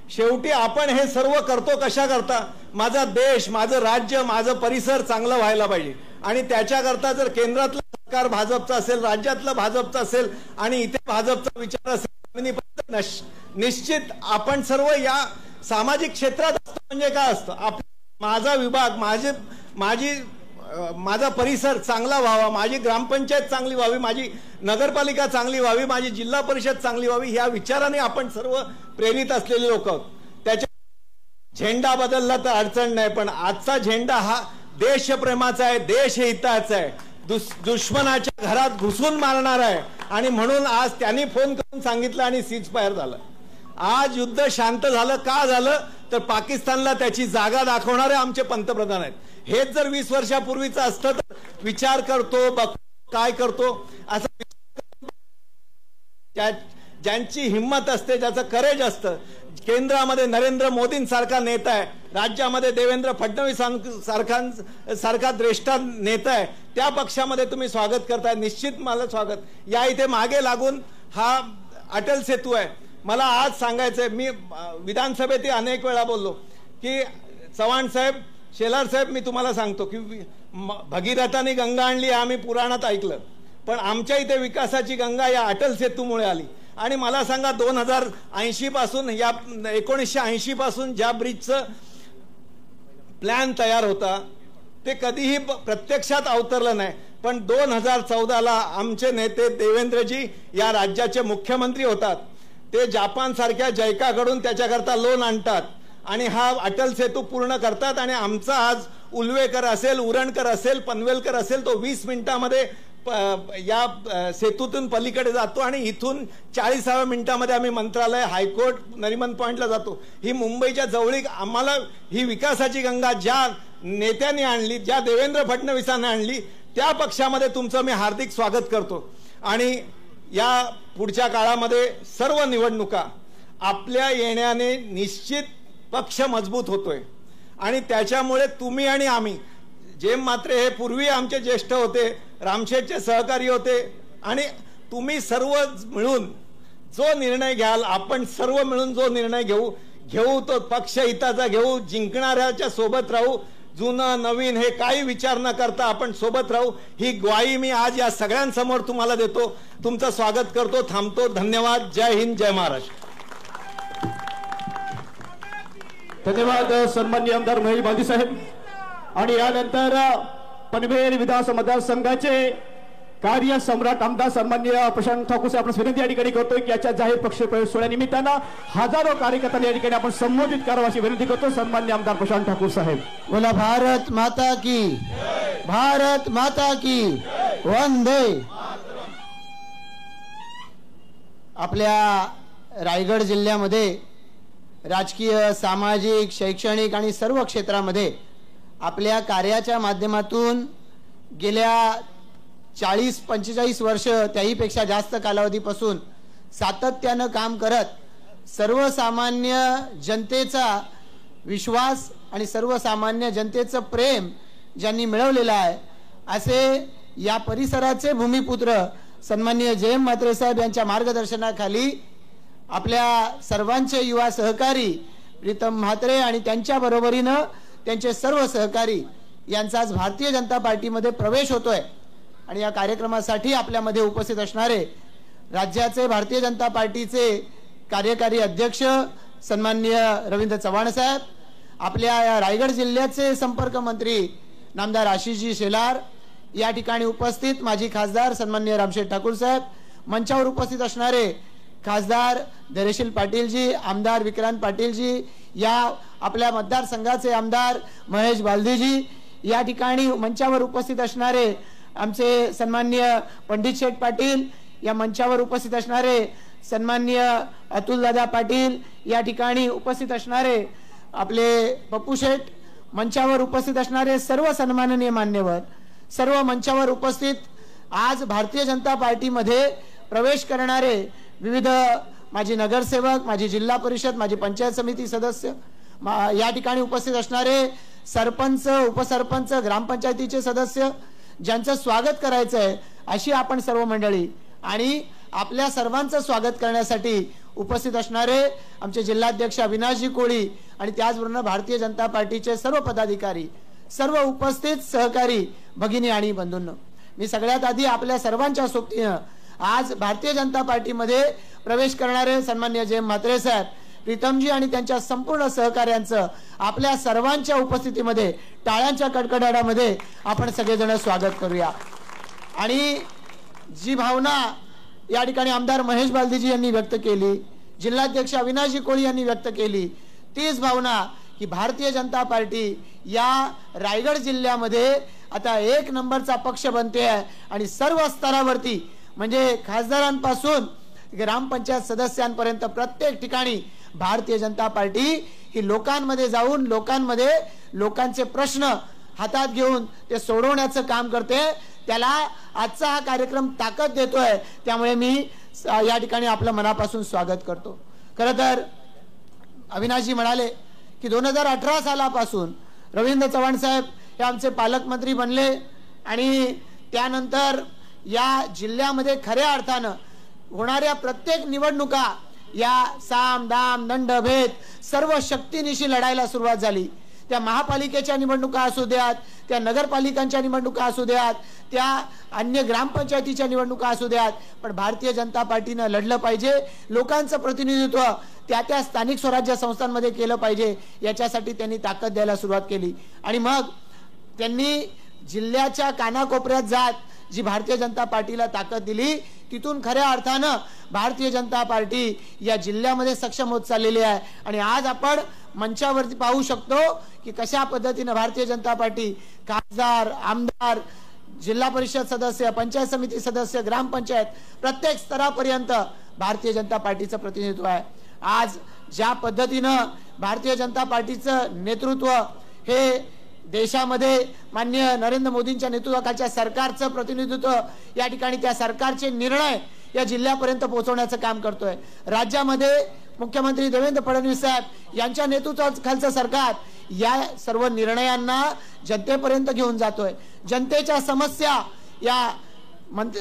शेवटी आपण हे सर्व करतो कशा करता, माझा देश, माझं राज्य, माझं परिसर चांगलं व्हायला पाहिजे आणि त्याच्याकरता जर केंद्रातलं सरकार भाजपचं असेल, राज्यातलं भाजपचं असेल आणि इथे भाजपचा विचार असेल, निश्चित आपण सर्व या सामाजिक क्षेत्रात असतो. म्हणजे काय असतं, माझा विभाग, माझा परिसर चांगला व्हावा, माझी ग्रामपंचायत चांगली व्हावी, माझी नगरपालिका चांगली व्हावी, माझी जिल्हा परिषद चांगली व्हावी, या विचाराने आपण सर्व प्रेरित असलेले लोक आहोत. त्याच्या झेंडा बदलला तर अडचण नाही, पण आजचा झेंडा हा देशप्रेमाचा आहे, देशहिताचा आहे, दुश्मनाच्या घरात घुसून मारणार आहे आणि म्हणून आज त्यांनी फोन करून सांगितलं आणि सीजफायर झालं. आज युद्ध शांत झालं का झालं तर पाकिस्तानला त्याची जागा दाखवणारे आमचे पंतप्रधान आहेत. हेच जर 20 वर्षापूर्वीचं असतं तर विचार करतो काय करतो असं ज्यांची हिंमत असते, ज्याचं करेज असतं, केंद्रामध्ये नरेंद्र मोदींसारखा नेता आहे, राज्यामध्ये देवेंद्र फडणवीस सारखा श्रेष्ठ नेता आहे, त्या पक्षामध्ये तुम्ही स्वागत करताय. निश्चित मला स्वागत. या इथे मागे लागून हा अटल सेतू आहे. मला आज सांगायचंय, मी विधानसभेत अनेक वेळा बोललो की चव्हाण साहेब, शेलार साहेब, मी तुम्हाला सांगतो की भगीरथाने गंगा आणली आम्ही पुराणात ऐकलं, पण आमच्या इथे विकासाची गंगा या अटल सेतूमुळे आली. आणि मला सांगा 2080 पासून, या 1980 पासून ज्या ब्रिजचं प्लॅन तयार होता ते कधीही प्रत्यक्षात अवतरलं नाही, पण 2014ला आमचे नेते देवेंद्रजी या राज्याचे मुख्यमंत्री होतात, ते जपान सारख्या जैकाकडून त्याच्याकरता लोन आणतात आणि हा अटल सेतू पूर्ण करतात आणि आमचा आज उल्वेकर असेल, उरणकर असेल, पनवेलकर असेल, तो 20 मिनिटांमध्ये या सेतूतून पलीकडे जातो आणि इथून 40व्या मिनिटामध्ये आम्ही मंत्रालय, हायकोर्ट, नरिमन पॉइंटला जातो. ही मुंबईच्या जवळीक आम्हाला ही विकासाची गंगा ज्या नेत्यांनी आणली, ज्या देवेंद्र फडणवीसांनी आणली, त्या पक्षामध्ये तुमचं मी हार्दिक स्वागत करतो. आणि या पुढच्या काळामध्ये सर्व निवडणुका आपल्या येण्याने निश्चित पक्ष मजबूत होतोय आणि त्याच्यामुळे तुम्ही आणि आम्ही, जयंत म्हात्रे हे पूर्वी आमचे ज्येष्ठ होते, रामशेठचे सहकारी होते आणि तुम्ही सर्व मिळून जो निर्णय घ्याल, आपण सर्व मिळून जो निर्णय घेऊ तो पक्ष हिताचा घेऊ, जिंकणाऱ्याच्या सोबत राहू, जुनं नवीन हे काही विचार न करता आपण सोबत राहू, ही ग्वाही मी आज या सगळ्यांसमोर तुम्हाला देतो. तुमचं स्वागत करतो, थांबतो. धन्यवाद. जय हिंद, जय महाराष्ट्र. धन्यवाद सन्माननीय आमदार महेश बालदी साहेब. आणि यानंतर पनवेल विधानसभा मतदारसंघाचे कार्य सम्राट आमदार सन्माननीय प्रशांत ठाकूर साहेब आपण विनंती या ठिकाणी करतोय की याच्या जाहीर पक्ष प्रवेश सोहळ्यानिमित्तानं हजारो कार्यकर्त्यांना या ठिकाणी आपण संबोधित करावं अशी विनंती करतो. सन्माननीय आमदार प्रशांत ठाकूर साहेब. बोला भारत माता की, भारत माता की वंदे. आपल्या रायगड जिल्ह्यामध्ये राजकीय, सामाजिक, शैक्षणिक आणि सर्व क्षेत्रामध्ये आपल्या कार्याच्या माध्यमातून गेल्या 40-45 वर्ष, त्याहीपेक्षा जास्त कालावधीपासून सातत्यानं काम करत सर्वसामान्य जनतेचा विश्वास आणि सर्वसामान्य जनतेचं प्रेम ज्यांनी मिळवलेलं आहे, असे या परिसराचे भूमिपुत्र सन्माननीय जयंत म्हात्रे साहेब यांच्या मार्गदर्शनाखाली आपल्या सर्वांचे युवा सहकारी प्रीतम म्हात्रे आणि त्यांच्या बरोबरीनं त्यांचे सर्व सहकारी यांचा आज भारतीय जनता पार्टीमध्ये प्रवेश होतोय. आणि या कार्यक्रमासाठी आपल्यामध्ये उपस्थित असणारे राज्याचे भारतीय जनता पार्टीचे कार्यकारी अध्यक्ष सन्माननीय रवींद्र चव्हाण साहेब, आपल्या रायगड जिल्ह्याचे संपर्क मंत्री नामदार आशिषजी शेलार, या ठिकाणी उपस्थित माजी खासदार सन्माननीय रामशेठ ठाकूर साहेब, मंचावर उपस्थित असणारे खासदार धैर्यशील पाटीलजी, आमदार विक्रांत पाटीलजी, या आपल्या मतदारसंघाचे आमदार महेश बालदीजी, या ठिकाणी मंचावर उपस्थित असणारे आमचे सन्माननीय पंडित शेठ पाटील, या मंचावर उपस्थित असणारे सन्माननीय अतुलदादा पाटील, या ठिकाणी उपस्थित असणारे आपले पप्पू शेठ, मंचावर उपस्थित असणारे सर्व सन्माननीय मान्यवर, सर्व मंचावर उपस्थित आज भारतीय जनता पार्टीमध्ये प्रवेश करणारे विविध माजी नगरसेवक, माजी जिल्हा परिषद, माजी पंचायत समिती सदस्य, या ठिकाणी उपस्थित असणारे सरपंच, उपसरपंच, ग्रामपंचायतीचे सदस्य, ज्यांचं स्वागत करायचं आहे अशी आपण सर्व मंडळी, आणि आपल्या सर्वांचं स्वागत करण्यासाठी उपस्थित असणारे आमचे जिल्हाध्यक्ष अविनाशजी कोळी आणि त्याचबरोबर भारतीय जनता पार्टीचे सर्व पदाधिकारी, सर्व उपस्थित सहकारी भगिनी आणि बंधूंनो, मी सगळ्यात आधी आपल्या सर्वांच्या सोबतीनं आज भारतीय जनता पार्टीमध्ये प्रवेश करणारे सन्माननीय जयंत म्हात्रे साहेब, प्रीतमजी आणि त्यांच्या संपूर्ण सहकार्यांचं आपल्या सर्वांच्या उपस्थितीमध्ये टाळ्यांच्या कडकडाटामध्ये आपण सगळेजण स्वागत करूया। आणि जी भावना या ठिकाणी आमदार महेश बालदीजी यांनी व्यक्त केली, जिल्हाध्यक्ष अविनाशजी कोळी यांनी व्यक्त केली, तीच भावना की भारतीय जनता पार्टी या रायगड जिल्ह्यामध्ये आता एक नंबरचा पक्ष बनते आहे आणि सर्व स्तरावरती म्हणजे खासदारांपासून ग्रामपंचायत सदस्यांपर्यंत प्रत्येक ठिकाणी भारतीय जनता पार्टी ही लोकांमध्ये जाऊन लोकांचे प्रश्न हातात घेऊन ते सोडवण्याचं काम करते। त्याला आजचा हा कार्यक्रम ताकद देतोय, त्यामुळे मी या ठिकाणी आपलं मनापासून स्वागत करतो। खरं तर अविनाशजी म्हणाले की 2018 सालापासून रवींद्र चव्हाण साहेब हे आमचे पालकमंत्री बनले आणि त्यानंतर या जिल्ह्यामध्ये खऱ्या अर्थानं होणाऱ्या प्रत्येक निवडणुका या साम दाम दंड भेद सर्व शक्तीनिशी लढायला सुरुवात झाली। त्या महापालिकेच्या निवडणुका असू द्यात, त्या नगरपालिकांच्या निवडणुका असू द्यात, त्या अन्य ग्रामपंचायतीच्या निवडणुका असू द्यात, पण भारतीय जनता पार्टीनं लढलं पाहिजे, लोकांचं प्रतिनिधित्व त्या स्थानिक स्वराज्य संस्थांमध्ये केलं पाहिजे, याच्यासाठी त्यांनी ताकद द्यायला सुरुवात केली। आणि मग त्यांनी जिल्ह्याच्या कानाकोपऱ्यात जात जी भारतीय जनता पार्टीला ताकद दिली, तिथून खऱ्या अर्थानं भारतीय जनता पार्टी या जिल्ह्यामध्ये सक्षम होत चाललेली आहे। आणि आज आपण मंचावरती पाहू शकतो की कशा पद्धतीने भारतीय जनता पार्टी खासदार, आमदार, जिल्हा परिषद सदस्य, पंचायत समिती सदस्य, ग्रामपंचायत प्रत्येक स्तरापर्यंत भारतीय जनता पार्टीचं प्रतिनिधित्व आहे। आज ज्या पद्धतीनं भारतीय जनता पार्टीचं नेतृत्व हे देशामध्ये माननीय नरेंद्र मोदींच्या नेतृत्वाखालच्या सरकारचं प्रतिनिधित्व, या ठिकाणी त्या सरकारचे निर्णय या जिल्ह्यापर्यंत पोहोचवण्याचं काम करतोय। राज्यामध्ये मुख्यमंत्री देवेंद्र फडणवीस साहेब यांच्या नेतृत्वाखालचं सरकार या सर्व निर्णयांना जनतेपर्यंत घेऊन जातोय। जनतेच्या समस्या या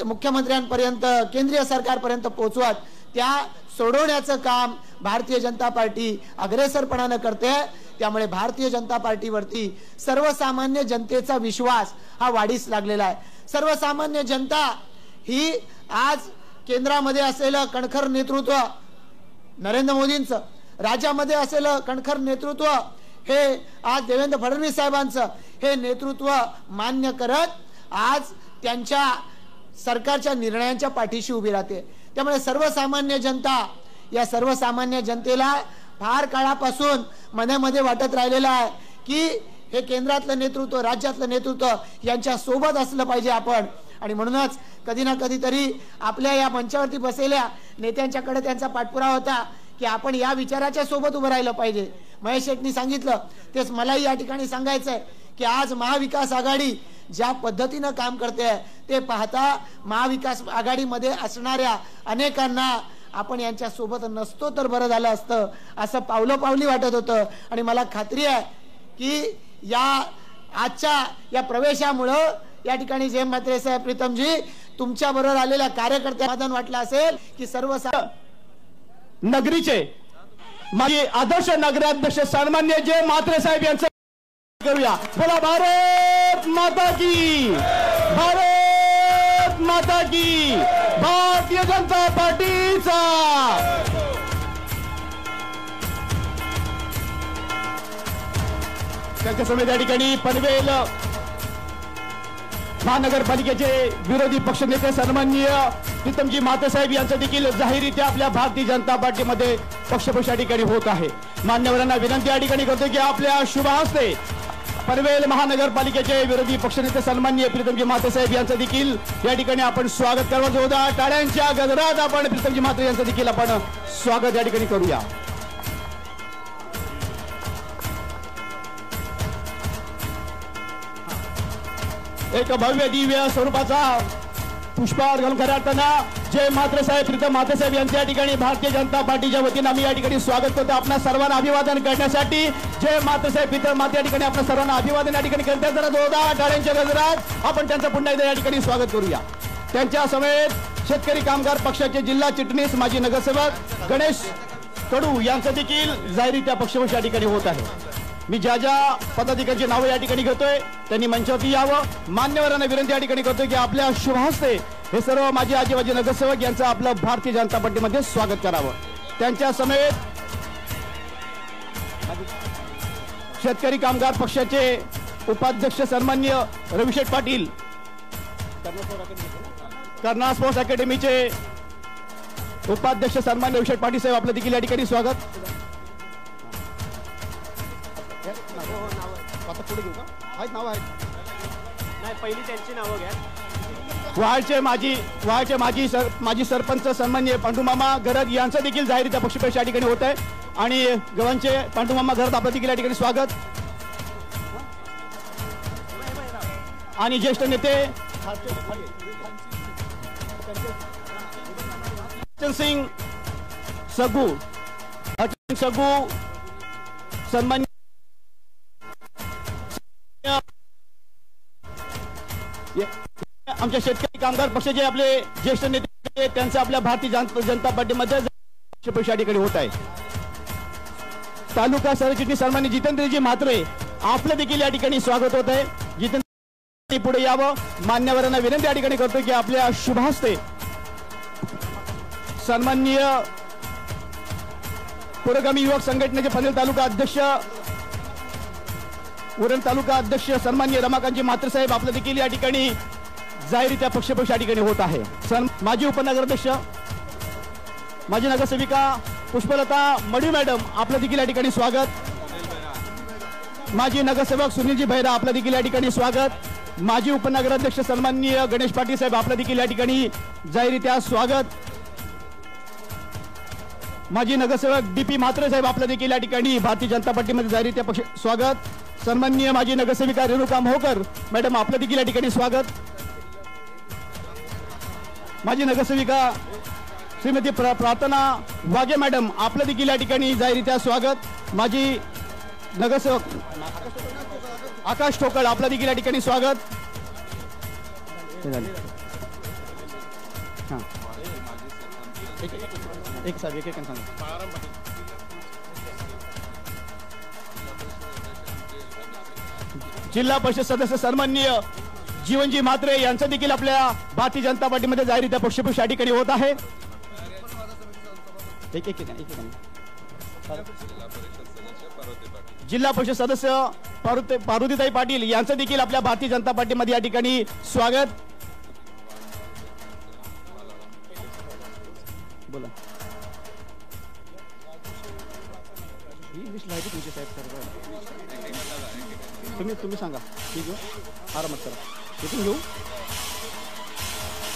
मुख्यमंत्र्यांपर्यंत, केंद्रीय सरकारपर्यंत पोहोचवत त्या सोडवण्याचं काम भारतीय जनता पार्टी अग्रेसरपणाने करते। त्यामुळे भारतीय जनता पार्टीवरती सर्वसामान्य जनतेचा विश्वास हा वाढीस लागलेला आहे। सर्वसामान्य जनता ही आज केंद्रामध्ये असलेलं कणखर नेतृत्व नरेंद्र मोदींचं, राज्यामध्ये असलेलं कणखर नेतृत्व हे आज देवेंद्र फडणवीस साहेबांचं हे नेतृत्व मान्य करत आज त्यांच्या सरकारच्या निर्णयांच्या पाठीशी उभी राहते। त्यामुळे सर्वसामान्य जनता, या सर्वसामान्य जनतेला फार काळापासून मनामध्ये वाटत राहिलेलं आहे की हे केंद्रातलं नेतृत्व, राज्यातलं नेतृत्व यांच्या सोबत असलं पाहिजे आपण। आणि म्हणूनच कधी ना कधीतरी आपल्या या मंचावरती बसलेल्या नेत्यांच्याकडे त्यांचा पाठपुरावा होता की आपण या विचाराच्या सोबत उभं राहिलं पाहिजे। महेश शेट्टी सांगितलं तेच मलाही या ठिकाणी सांगायचं आहे की आज महाविकास आघाडी ज्या पद्धतीनं काम करते ते पाहता महाविकास आघाडीमध्ये असणाऱ्या अनेकांना आपण यांच्या सोबत नसतो तर बरं झालं असतं असं पावलोपावली वाटत होतं। आणि मला खात्री आहे की या आजच्या या प्रवेशामुळं या ठिकाणी जयंत म्हात्रे साहेब, प्रीतमजी तुमच्या बरोबर आलेल्या कार्यकर्त्यांना समाधान वाटलं असेल की सर्व नगरीचे माजी आदर्श नगराध्यक्ष सन्माननीय जयंत म्हात्रे साहेब यांचं करूया। बोला भारत माता की, भारत माता की, भारतीय जनता पार्टीचा। त्यांच्या समेत या ठिकाणी पनवेल महानगरपालिकेचे विरोधी पक्षनेते सन्माननीय प्रीतमजी म्हात्रे साहेब यांचं देखील जाहीररित्या आपल्या भारतीय जनता पार्टीमध्ये पक्षप्रवेश या ठिकाणी होत आहे। मान्यवरांना विनंती या ठिकाणी करतो की आपल्या शुभ हस्ते पनवेल महानगरपालिकेचे विरोधी पक्षनेते सन्माननीय प्रीतमजी म्हात्रे साहेब यांचं देखील या ठिकाणी आपण स्वागत करावं. जोरदार टाळ्यांच्या गजरात आपण प्रीतमजी म्हात्रे यांचं देखील आपण स्वागत या ठिकाणी करूया. एक भव्य दिव्य स्वरूपाचा पुष्पहार घालून खऱ्या अर्थानं जय म्हात्रे साहेब प्रीतम म्हात्रे साहेब यांच्या ठिकाणी भारतीय जनता पार्टीच्या वतीनं आम्ही या ठिकाणी स्वागत करतो. आपल्या सर्वांना अभिवादन करण्यासाठी जय म्हात्रे साहेब प्रीतम म्हात्रे या ठिकाणी आपल्या सर्वांना अभिवादन या ठिकाणी करतात. जरा जोरदार टाळ्यांच्या गजरात आपण त्यांचं पुन्हा एकदा या ठिकाणी स्वागत करूया. त्यांच्या समेत शेतकरी कामगार पक्षाचे जिल्हा चिटणीस माजी नगरसेवक गणेश कडू यांचं देखील जाहीररित्या पक्षप्रवेश या ठिकाणी होत आहे. मी ज्या ज्या पदाधिकाऱ्यांची नावं या ठिकाणी घेतोय त्यांनी मंचावरती यावं. मान्यवरांना विनंती या ठिकाणी करतोय की आपल्या शुभ हस्ते हे सर्व माजी आजीबाजी नगरसेवक यांचं आपलं भारतीय जनता पार्टीमध्ये स्वागत करावं. त्यांच्या समेत शेतकरी कामगार पक्षाचे उपाध्यक्ष सन्माननीय रविशेठ पाटील, कर्नाळ स्पोर्ट्स अकॅडमीचे उपाध्यक्ष सन्माननीय रविशेठ पाटील साहेब आपलं देखील या ठिकाणी स्वागत. पुढे घेऊ का? आहेत नाव आहेत नाही, पहिली त्यांची नावं घ्या. वाळचे माजी सरपंच सन्माननीय पांडुमामा गरज यांचं देखील जाहीररित्या पक्षप्रवेश या ठिकाणी होत आहे. आणि गव्हाणचे पांडुमामा गरज आपलं देखील या ठिकाणी स्वागत. आणि ज्येष्ठ नेते सिंग सगू सन्मान्य आमच्या शेतकरी कामगार पक्षाचे आपले ज्येष्ठ नेते त्यांचं आपल्या भारतीय जनता पार्टीमध्ये पक्षप्रवेश या ठिकाणी होत आहे. तालुका सरचिटणीस सन्माननीय जितेंद्रजी म्हात्रे आपलं देखील या ठिकाणी स्वागत होत आहे. जितेंद्र पुढे यावं. मान्यवरांना विनंती या ठिकाणी करतो की आपल्या शुभ हस्ते सन्माननीय पुरोगामी युवक संघटनेचे पनवेल तालुका अध्यक्ष उरण तालुका अध्यक्ष सन्माननीय रमाकांतजी म्हात्रे साहेब आपलं देखील या ठिकाणी जाहीररित्या पक्षप्रवेश या ठिकाणी होत आहे. माजी उपनगराध्यक्ष माजी नगरसेविका पुष्पलता मडी मॅडम आपलं देखील या ठिकाणी स्वागत. माजी नगरसेवक सुनीलजी भैरा आपलं देखील या ठिकाणी स्वागत. माजी उपनगराध्यक्ष सन्माननीय गणेश पाटील साहेब आपलं देखील या ठिकाणी जाहीररित्या स्वागत. माजी नगरसेवक डीपी म्हात्रे साहेब आपलं देखील या ठिकाणी भारतीय जनता पार्टीमध्ये जाहीररित्या पक्ष स्वागत. सन्माननीय माजी नगरसेविका रेणुका मोहकर मॅडम आपलं देखील या ठिकाणी स्वागत. माजी नगरसेविका श्रीमती प्रार्थना वाघे मॅडम आपलं देखील या ठिकाणी जाहीररित्या स्वागत. माजी नगरसेवक आकाश ठोकळ आपलं देखील या ठिकाणी स्वागत. एक सांगा. जिल्हा परिषद सदस्य सन्माननीय जीवनजी म्हात्रे यांचं देखील आपल्या भारतीय जनता पार्टीमध्ये जाहीररित्या पक्षप्रवेश या ठिकाणी होत आहे. जिल्हा परिषद सदस्य पार्वतीताई पाटील यांचं देखील आपल्या भारतीय जनता पार्टीमध्ये या ठिकाणी स्वागत. बोला. तुम्ही सांगा. ठीक आहे, आरामात करा. इथून घेऊ.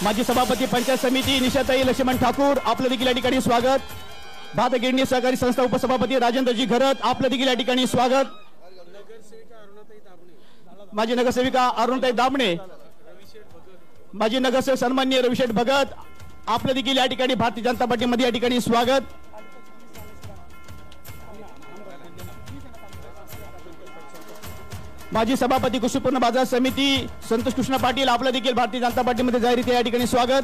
माजी सभापती पंचायत समिती निशाताई लक्ष्मण ठाकूर आपलं देखील या ठिकाणी स्वागत. भातगिरणी सहकारी संस्था उपसभापती राजेंद्रजी घरत आपलं देखील या ठिकाणी स्वागत. माजी नगरसेविका अरुणताई दामणे, माजी नगरसेवक सन्माननीय रविशेठ भगत आपलं देखील या ठिकाणी भारतीय जनता पार्टीमध्ये या ठिकाणी स्वागत. माजी सभापती कृषीपूर्ण बाजार समिती संतोष कृष्ण पाटील आपलं देखील भारतीय जनता पार्टीमध्ये जाहीररित्या या ठिकाणी स्वागत.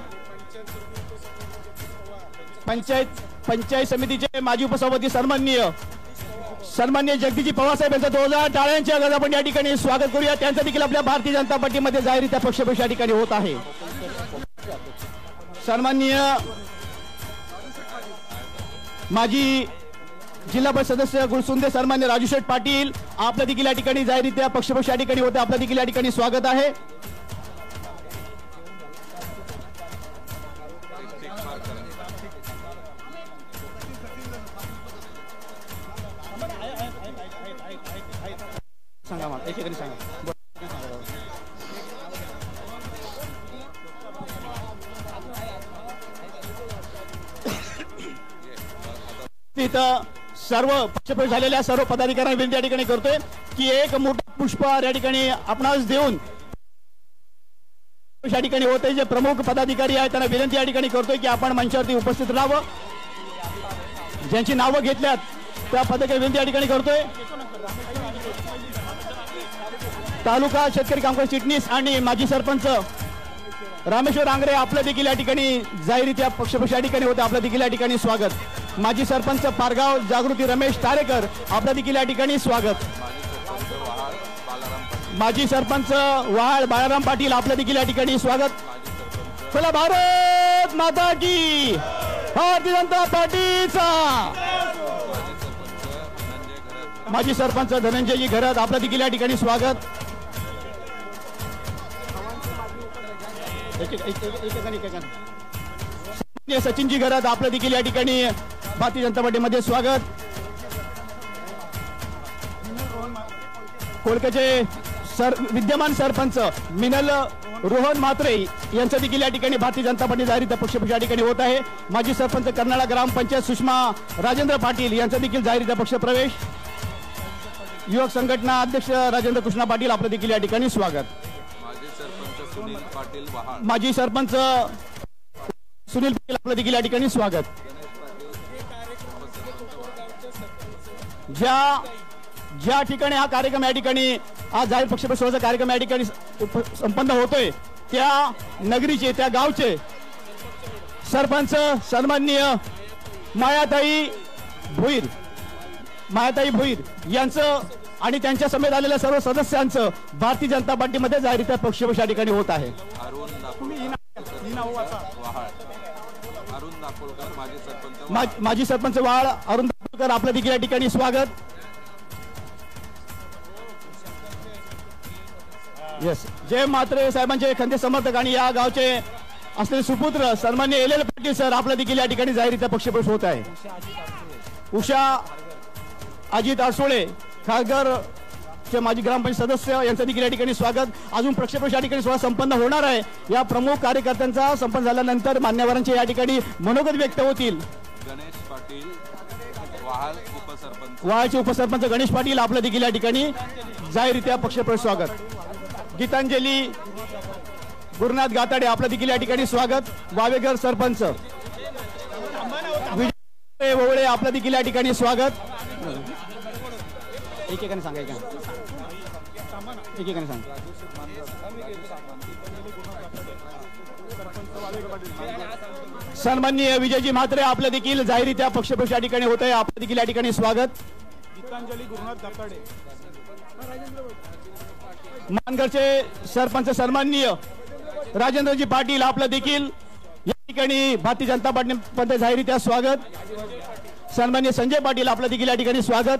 पंचायत समितीचे माजी उपसभापती सन्माननीय जगदीशजी पवार साहेब यांचं 2000 टाळ्यांच्या गजरात आपण या ठिकाणी स्वागत करूया. त्यांचं देखील आपल्या भारतीय जनता पार्टीमध्ये जाहीररित्या पक्षप्रवेश या ठिकाणी होत आहे. सन्माननीय माजी जिल्हा परिषद सदस्य गुलसुंदे सन्मान्य राजूशेठ पाटील आपलं देखील या ठिकाणी जाहीररित्या पक्षप्रवेश या ठिकाणी होते. आपलं देखील या ठिकाणी स्वागत आहे. सांगा मला एक ठिकाणी सांगा. इथं सर्व पक्षप्रवेश झालेल्या सर्व पदाधिकाऱ्यांना विनंती या ठिकाणी करतोय की एक मोठा पुष्पहार या ठिकाणी आपणास देऊन या ठिकाणी होते जे प्रमुख पदाधिकारी आहेत त्यांना विनंती या ठिकाणी करतोय की आपण मंचावरती उपस्थित राहावं. ज्यांची नावं घेतल्यात त्या पदाधिकारी विनंती या ठिकाणी करतोय. तालुका शेतकरी कामगार चिटणीस आणि माजी सरपंच रामेश्वर आंग्रे आपलं देखील या ठिकाणी जाहीररित्या पक्षप्रवेश या ठिकाणी होते. आपलं देखील या ठिकाणी स्वागत. माजी सरपंच पारगाव जागृती रमेश तारेकर आपलं देखील या ठिकाणी स्वागत. माजी सरपंच वहाळ बाळाराम पाटील आपलं देखील या ठिकाणी स्वागत. चला भारत माता की, भारतीय जनता पार्टीचा. माजी सरपंच धनंजयजी घरात आपलं देखील या ठिकाणी स्वागत. सचिनजी घरात आपलं देखील या ठिकाणी भारतीय जनता पार्टीमध्ये स्वागत. कोळक्याचे विद्यमान सरपंच मिनल रोहन म्हात्रे यांचं देखील या ठिकाणी भारतीय जनता पार्टी जाहीर पक्षप्रवेश या ठिकाणी होत आहे. माजी सरपंच कर्नाळा ग्रामपंचायत सुषमा राजेंद्र पाटील यांचा देखील जाहीर पक्षप्रवेश. युवक संघटना अध्यक्ष राजेंद्र कृष्णा पाटील आपलं देखील या ठिकाणी स्वागत. माजी सरपंच सुनील पाटील आपलं देखील या ठिकाणी स्वागत. ज्या ठिकाणी हा कार्यक्रम या ठिकाणी आज जाहीर पक्षप्रवेशाचा कार्यक्रम या ठिकाणी संपन्न होतोय त्या नगरीचे त्या गावचे सरपंच सन्माननीय मायाताई भोईर यांचं आणि त्यांच्या समेत आलेल्या सर्व सदस्यांचं भारतीय जनता पार्टीमध्ये जाहीर पक्षप्रवेश या ठिकाणी होत आहे. माजी सरपंच वाळ अरुण दापोलकर आपलं देखील या ठिकाणी स्वागत. येस, जय म्हात्रे साहेबांचे खंदे समर्थक आणि या गावचे असलेले सुपुत्र सन्मान्य एल पाटील सर आपलं देखील या ठिकाणी जाहीर पक्षप्रवेश होत आहे. उषा अजित आरसोळे खासदार चे माजी ग्रामपंचायत सदस्य यांचं देखील या ठिकाणी स्वागत. अजून पक्षप्रवेश या ठिकाणी सोहळा संपन्न होणार आहे. या प्रमुख कार्यकर्त्यांचा संपन्न झाल्यानंतर मान्यवरांचे या ठिकाणी मनोगत व्यक्त होतील. गणेश पाटील वहाळचे उपसरपंच गणेश पाटील आपलं देखील या ठिकाणी जाहीररित्या पक्षप्रवेश स्वागत. गीतांजली गुरुनाथ गाताडे आपलं देखील या ठिकाणी स्वागत. वावेघर सरपंच विजय ववळे आपलं देखील या ठिकाणी स्वागत. एकेकाने सांगा एकेकाने सांगा. सन्माननीय विजयजी म्हात्रे आपलं देखील जाहीररित्या पक्षप्रवेश या ठिकाणी होत आहे. आपलं देखील या ठिकाणी स्वागत. गीतांजली गुरुनाथ गाताडे मानगडचे सरपंच सन्माननीय राजेंद्रजी पाटील आपलं देखील या ठिकाणी भारतीय जनता पार्टीमध्ये जाहीररित्या स्वागत. सन्माननीय संजय पाटील आपलं देखील या ठिकाणी स्वागत.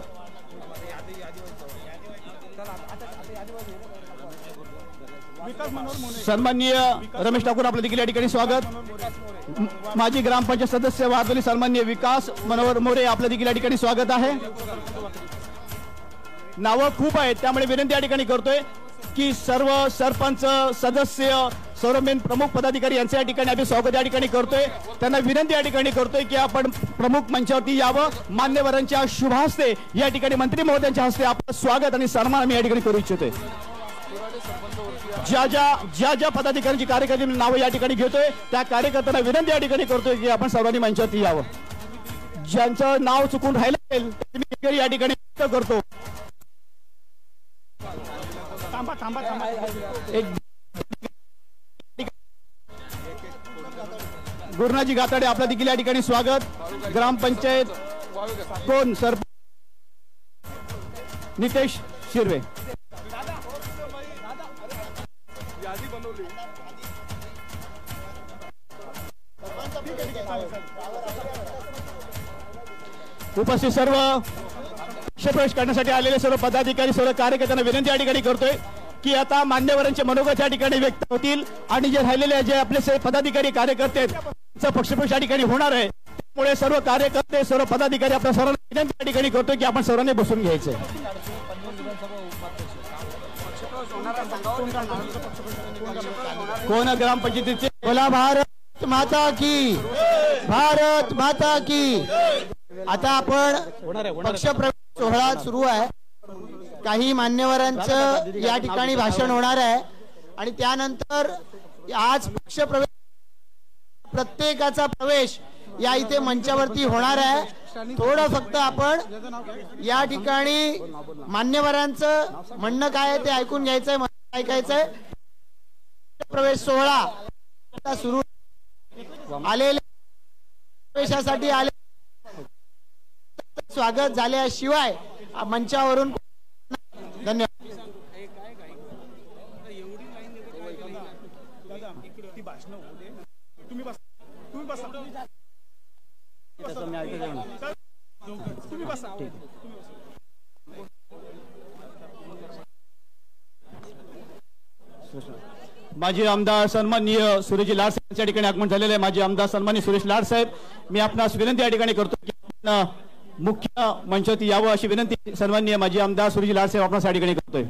सन्माननीय रमेश ठाकूर आपलं देखील या ठिकाणी स्वागत. माजी ग्रामपंचायत सदस्य वारदोली सन्माननीय विकास मनोहर मोरे आपलं देखील या ठिकाणी स्वागत आहे. नावं खूप आहेत त्यामुळे विनंती या ठिकाणी करतोय की सर्व सरपंच सदस्य सर्व मेन प्रमुख पदाधिकारी यांच्या या ठिकाणी आम्ही स्वागत या ठिकाणी करतोय. त्यांना विनंती या ठिकाणी करतोय की आपण प्रमुख मंचावरती यावं. मान्यवरांच्या शुभ हस्ते या ठिकाणी मंत्री महोदयांच्या हस्ते आपलं स्वागत आणि सन्मान आम्ही या ठिकाणी करू इच्छितोय. ज्या पदाधिकाऱ्यांची कार्यकर्त्यांची नावं या ठिकाणी घेतोय त्या कार्यकर्त्यांना विनंती या ठिकाणी करतोय की आपण सर्वांनी मंचावरती यावं. ज्यांचं नाव चुकून राहिलं असेल मी या ठिकाणी व्यक्त करतो. गुरुनाथजी गाताडे आपलं देखील या ठिकाणी स्वागत. ग्रामपंचायत कोण सरपंच नितेश शिर्वे. उपस्थित सर्व पक्षप्रवेश करण्यासाठी आलेले सर्व पदाधिकारी सर्व कार्यकर्त्यांना विनंती या ठिकाणी करतोय की आता मान्यवरांचे मनोगत या ठिकाणी व्यक्त होतील आणि जे राहिलेले जे आपले पदाधिकारी कार्यकर्ते आहेत त्यांचा पक्षप्रवेश या ठिकाणी होणार आहे. त्यामुळे सर्व कार्यकर्ते सर्व पदाधिकारी आपल्या सर्वांना विनंती या ठिकाणी करतोय की आपण सर्वांनी बसून घ्यायचंय. कोण ग्रामपंचायतीचे बोला भारत माता की, भारत माता की. आता आपण पक्षप्रवेश सोहळा सुरू आहे. काही मान्यवरांचं या ठिकाणी भाषण होणार आहे आणि त्यानंतर आज पक्षप्रवेश प्रत्येकाचा प्रवेश या इथे मंचावरती होणार आहे. थोडं फक्त आपण या ठिकाणी मान्यवरांचं म्हणणं काय आहे ते ऐकून घ्यायचंय, ऐकायचंय. प्रवेश सोहळा सुरू आलेले प्रवेशासाठी आले स्वागत झाल्याशिवाय मंचावरून धन्यवाद. माजी आमदार सन्माननीय सुरेश लाड साहेब या ठिकाणी आगमन झालेले आहे. माजी आमदार सन्माननीय सुरेश लाड साहेब, मी आपणास विनंती या ठिकाणी करतो की मुख्य मंचावरती यावं अशी विनंती सन्माननीय माजी आमदार सुरेश लाड साहेब आपणास या ठिकाणी करतोय.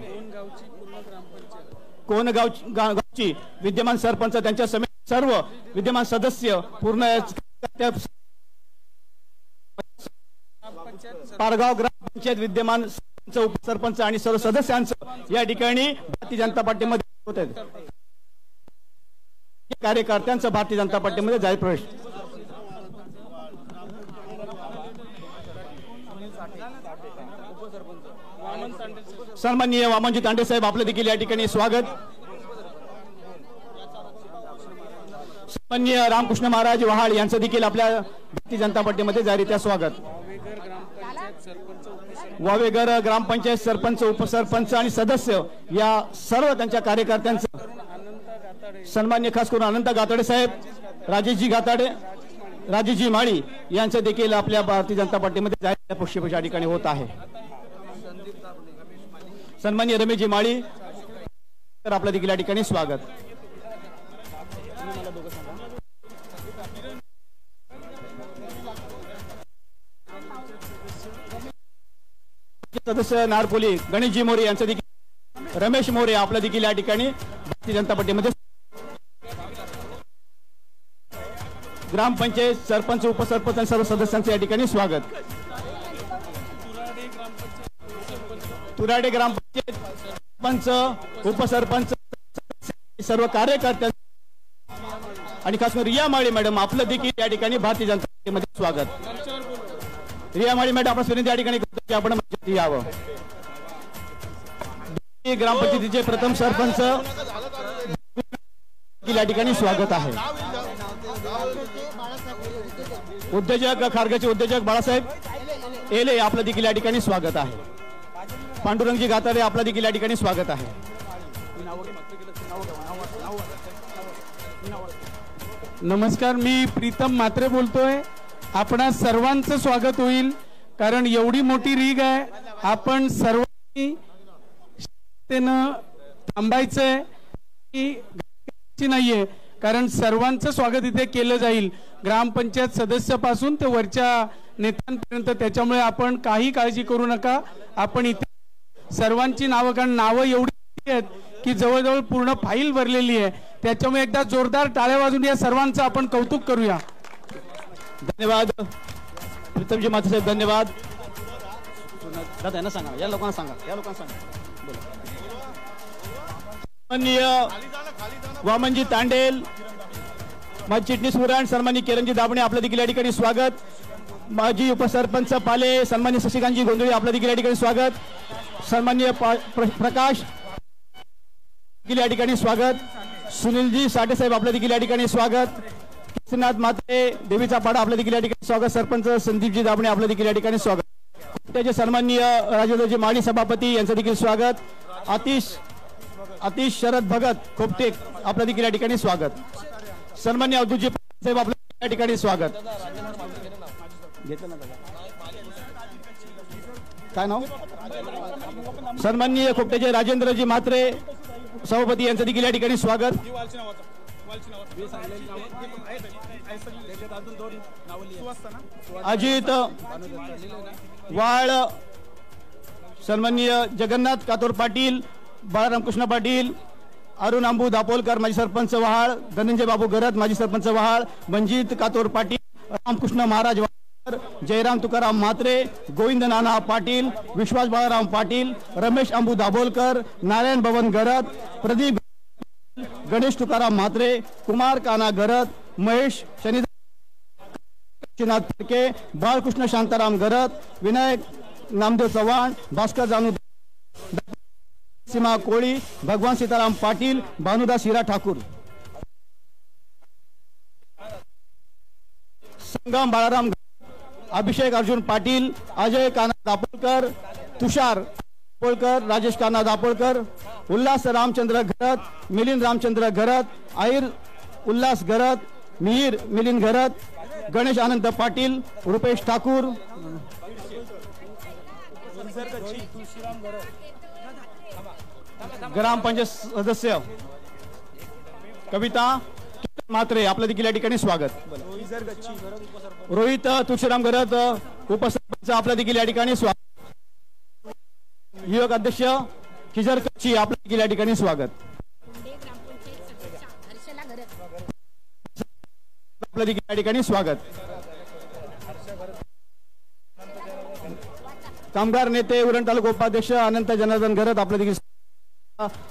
कोण गावची विद्यमान सरपंच त्यांच्या समेत सर्व विद्यमान सदस्य पूर्ण पारगाव ग्रामपंचायत विद्यमान उपसरपंच आणि सर्व सदस्यांचं या ठिकाणी भारतीय जनता पार्टीमध्ये होत आहेत. कार्यकर्त्यांचा भारतीय जनता पार्टीमध्ये जाहीर प्रवेश. सन्माननीय वामनजी तांडे साहेब आपलं देखील या ठिकाणी स्वागत. सन्माननीय रामकृष्ण महाराज वहाळ यांचं देखील आपल्या भारतीय जनता पार्टीमध्ये जाहीररित्या स्वागत. वावेघर ग्रामपंचायत सरपंच उपसरपंच आणि सदस्य या सर्व त्यांच्या कार्यकर्त्यांचं सन्मान्य खास करून अनंत गाताडे साहेब, राजेशजी गाताडे, राजेशजी माळी यांचं देखील आपल्या भारतीय जनता पार्टीमध्ये जाहीर पक्षप्रवेश या ठिकाणी होत आहे. सन्मान्य रमेशजी माळी तर आपल्या देखील या ठिकाणी स्वागत. सदस्य नारपोली गणेशजी मोरे यांचं देखील, रमेश मोरे आपल्या देखील या ठिकाणी भारतीय जनता पार्टीमध्ये. ग्रामपंचायत सरपंच उपसरपंच आणि सर्व सदस्यांचं या ठिकाणी स्वागत. तुराडे ग्रामपंचायत सरपंच उपसरपंच सर्व कार्यकर्त्यांचं आणि खास करून रिया माळी मॅडम आपलं देखील या ठिकाणी भारतीय जनता पार्टीमध्ये स्वागत. रिया माळी मॅडम आपण विनंती या ठिकाणी करतो की आपण यावं. ग्रामपंचायतीचे प्रथम सरपंच या ठिकाणी स्वागत आहे. उद्योजक खारगाचे उद्योजक बाळासाहेब एले आपलं देखील या ठिकाणी स्वागत आहे. पांडुरंगजी गातारे आपलं देखील या ठिकाणी स्वागत आहे. नमस्कार, मी प्रीतम म्हात्रे बोलतोय. आपणा सर्वांचं स्वागत होईल कारण एवढी मोठी रीग आहे. आपण सर्वांनी थांबायचंय की नाहीये कारण सर्वांचं स्वागत इथे केलं जाईल, ग्रामपंचायत सदस्यापासून ते वरच्या नेत्यांपर्यंत. त्याच्यामुळे आपण काही काळजी करू नका. आपण इथे सर्वांची नावं, कारण नावं एवढी आहेत की जवळजवळ पूर्ण फाईल भरलेली आहे. त्याच्यामुळे एकदा जोरदार टाळ्या वाजून या सर्वांचं आपण कौतुक करूया. धन्यवाद प्रीतमजी माथे साहेब, धन्यवाद. दादा यांना सांगा, या लोकांना सांगा, या लोकांना सांगा. सन्माननीय वामनजी तांडेल, माजी चिटणीस मुराण, सन्माननीय किरणजी दाबणे आपलं देखील या ठिकाणी स्वागत. माजी उपसरपंच पाले सन्माननीय शशिकांतजी गोंधळी आपलं देखील या ठिकाणी स्वागत. सन्माननीय प्रकाश या ठिकाणी स्वागत. सुनीलजी साठे साहेब आपल्या देखील या ठिकाणी स्वागत. केशनाथ माते देवीचा पाडा आपल्या देखील या ठिकाणी स्वागत. सरपंच संदीपजी दाबणे आपल्या देखील या ठिकाणी स्वागत. त्याचे सन्माननीय राजेंद्रजी माळी सभापती यांचं देखील स्वागत. आतिश शरद भगत खोपटे आपल्या देखील या ठिकाणी स्वागत. सन्माननीय अब्दुलजी साहेब आपल्या या ठिकाणी स्वागत. काय नाव? सन्माननीय खोपट्याचे राजेंद्रजी म्हात्रे सभापती यांचं देखील या ठिकाणी स्वागत. अजित वाळ, सन्माननीय जगन्नाथ कातोर पाटील, बाळरामकृष्ण पाटील, अरुण अंबू दापोलकर माजी सरपंच वहाळ, धनंजय बाबू गरत माजी सरपंच वहाळ, मंजित कातोर पाटील, रामकृष्ण महाराज वहाळ, जयराम तुकाराम म्हात्रे, गोविंद नाना पाटील, विश्वास बाळाराम पाटील, रमेश अंबू दाभोलकर, नारायण भवन गरत, प्रदीप गणेश तुकाराम म्हात्रे, कुमार काना गरत, महेश शनिनाथ फडके, बाळकृष्ण शांताराम गरत, विनायक नामदेव चव्हाण, भास्कर जानू, सीमा कोळी, भगवान सीताराम पाटील, भानुदास हिरा ठाकूर, संगम बाळाराम, अभिषेक अर्जुन पाटील, अजय काना दापोलकर, तुषार दापोलकर, राजेश काना दापोलकर, उल्हास रामचंद्र घरत, मिलिंद रामचंद्र घरत, आहिर उल्हास घरत, मिहीर मिलिंद घरत, गणेश आनंद पाटील, रुपेश ठाकूर, ग्रामपंचायत सदस्य कविता म्हात्रे आपलं देखील या ठिकाणी स्वागत. रोहित तुळशीराम गरत उपसरपंच आपलं देखील या ठिकाणी स्वागत. युवक अध्यक्ष किजर कच्ची आपलं देखील या ठिकाणी स्वागत. आपलं देखील या ठिकाणी स्वागत. कामगार नेते उरण तालुका उपाध्यक्ष अनंत जनार्दन घरत आपलं देखील,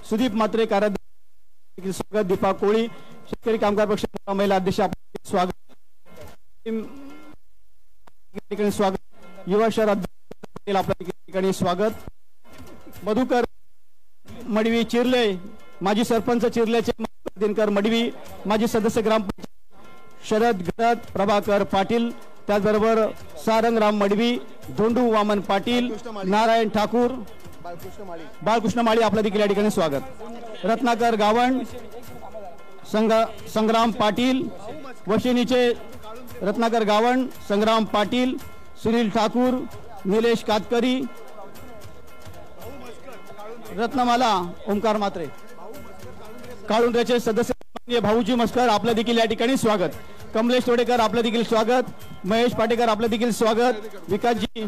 सुदीप म्हात्रे कार्याध्यक्ष स्वागत. दीपा कोळी शेतकरी कामगार पक्ष महिला अध्यक्ष आपलं स्वागत. स्वागत. युवा शहर अध्यक्ष आपल्या ठिकाणी स्वागत. मधुकर मडवी चिरले माजी सरपंच चिरलेचे दिनकर मडवी, माजी सदस्य ग्रामपंचायत शरद घरत, प्रभाकर पाटील, त्याचबरोबर सारंगराम मडवी, धोंडू वामन पाटील, नारायण ठाकूर, बाळकृष्ण माळी आपल्या देखील या ठिकाणी स्वागत. रत्नाकर गावण, संग्राम पाटील, वशिनीचे रत्नाकर गावण, संग्राम पाटील, सुनील ठाकूर, निलेश कातकरी, रत्नमाला ओमकार म्हात्रे, काळुंद्याचे सदस्य भाऊजी मस्कर आपलं देखील या ठिकाणी स्वागत. कमलेश तोडेकर आपलं देखील स्वागत. महेश पाटेकर आपलं देखील स्वागत. विकासजी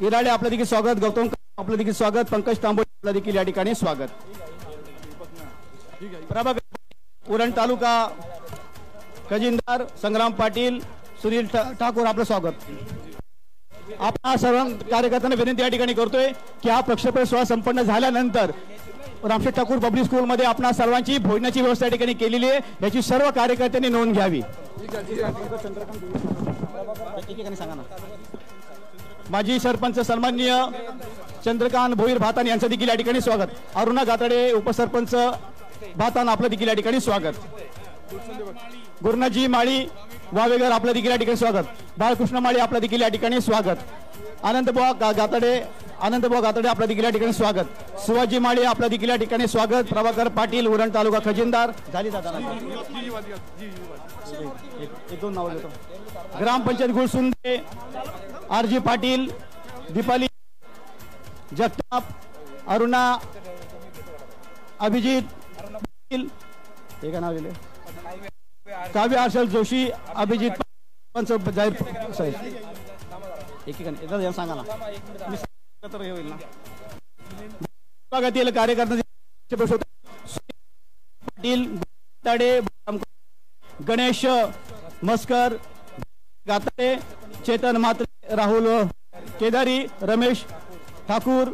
इराडे आपलं देखील स्वागत. गौतम आपलं देखील स्वागत. पंकज तांबोळे आपलं देखील या ठिकाणी स्वागत. प्रभाग उरण तालुका खजिनदार संग्राम पाटील, सुनील ठाकूर आपलं स्वागत. आपण सर्व कार्यकर्त्यांना विनंती या ठिकाणी करतोय की हा प्रक्षेपण सोहळा संपन्न झाल्यानंतर रामशेठ ठाकूर पब्लिक स्कूल मध्ये आपणा सर्वांची भोजनाची व्यवस्था या ठिकाणी केलेली आहे, याची सर्व कार्यकर्त्यांनी नोंद घ्यावी. माजी सरपंच सन्माननीय चंद्रकांत भोईर भातान यांचं देखील या ठिकाणी स्वागत. अरुणा गाताडे उपसरपंच भातान आपलं देखील या ठिकाणी स्वागत. गुरुनाथजी माळी वावेगर आपलं देखील या ठिकाणी स्वागत. बाळकृष्ण माळी आपलं देखील या ठिकाणी स्वागत. आनंदबुवा गाताडे आपलं देखील या ठिकाणी स्वागत. शिवाजी माळी आपलं देखील या ठिकाणी स्वागत. प्रभाकर पाटील उरण तालुका खजिनदार झाली दादा. एक दोन नाव देतो. ग्रामपंचायत गुळसुंदे आरजी पाटील, दीपाली जगताप, अरुणा अभिजित हे का नाव दिले, काव्य हर्षल जोशी, अभिजित पंच जाहीर साहेब एकीकडे सांगा ना होईल ना. विभागातील कार्यकर्ते पाटील गाताडे, गणेश मस्कर गाताडे, चेतन म्हात्रे, राहुल केदारी, रमेश ठाकूर,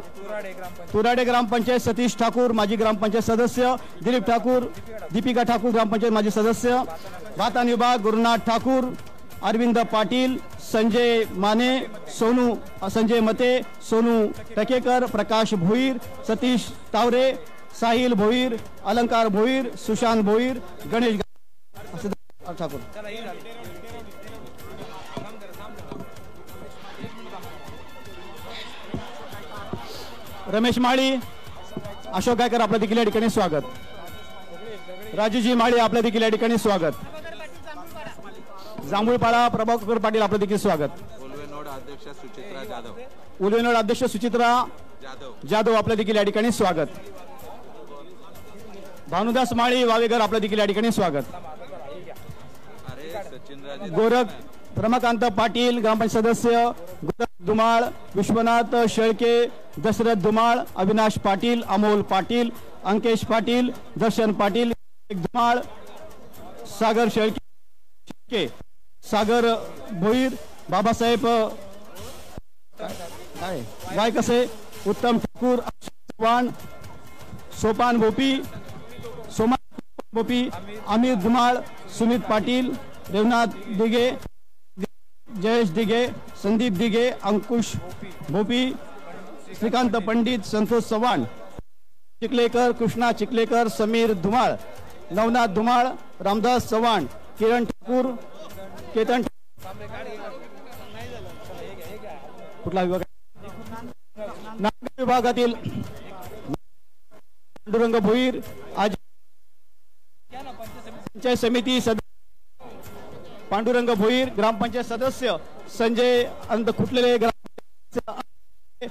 तुराडे ग्रामपंचायत सतीश ठाकूर माजी ग्रामपंचायत सदस्य, दिलीप ठाकूर, दीपिका ठाकूर ग्रामपंचायत माजी सदस्य, भातान विभाग गुरुनाथ ठाकूर, अरविंद पाटील, संजय माने, संजय मते, सोनू टकेकर, प्रकाश भोईर, सतीश तावरे, साहिल भोईर, अलंकार भोईर, सुशांत भोईर, गणेश ठाकूर. रमेश माळी, अशोक गायकर आपल्या देखील या ठिकाणी स्वागत. राजूजी माळी आपल्या देखील या ठिकाणी स्वागत. जांभूळपाडा प्रभाकर पाटील आपलं देखील स्वागत. उलवेनोड अध्यक्ष सुचित्रा जाधव आपल्या देखील या ठिकाणी स्वागत. भानुदास माळी वावेकर आपल्या देखील या ठिकाणी स्वागत. गोरख रमाकांत पाटील ग्रामपंचायत सदस्य, गोरख धुमाळ, विश्वनाथ शेळके, दशरथ धुमाळ, अविनाश पाटील, अमोल पाटील, अंकेश पाटील, दर्शन पाटील, धुमाळ, सागर शेळके, सागर भोईर, बाबासाहेब गायकसे, उत्तम ठाकूर, चव्हाण, सोपान भोपी, भोपी, अमित धुमाळ, सुमित पाटील, रेवनाथ दिगे, जयेश दिगे, संदीप दिगे, अंकुश भोपी, श्रीकांत पंडित, संतोष चव्हाण, चिखलेकर, कृष्णा चिखलेकर, समीर धुमाळ, नवनाथ धुमाळ, रामदास चव्हाण, किरण ठाकूर, केतन कुठला विभाग नागपूर विभागातील पांडुरंग भोईर, आज पंचायत समिती सदस्य पांडुरंग भोईर, ग्रामपंचायत सदस्य संजय अनंत खुटले, ग्रामपंचायत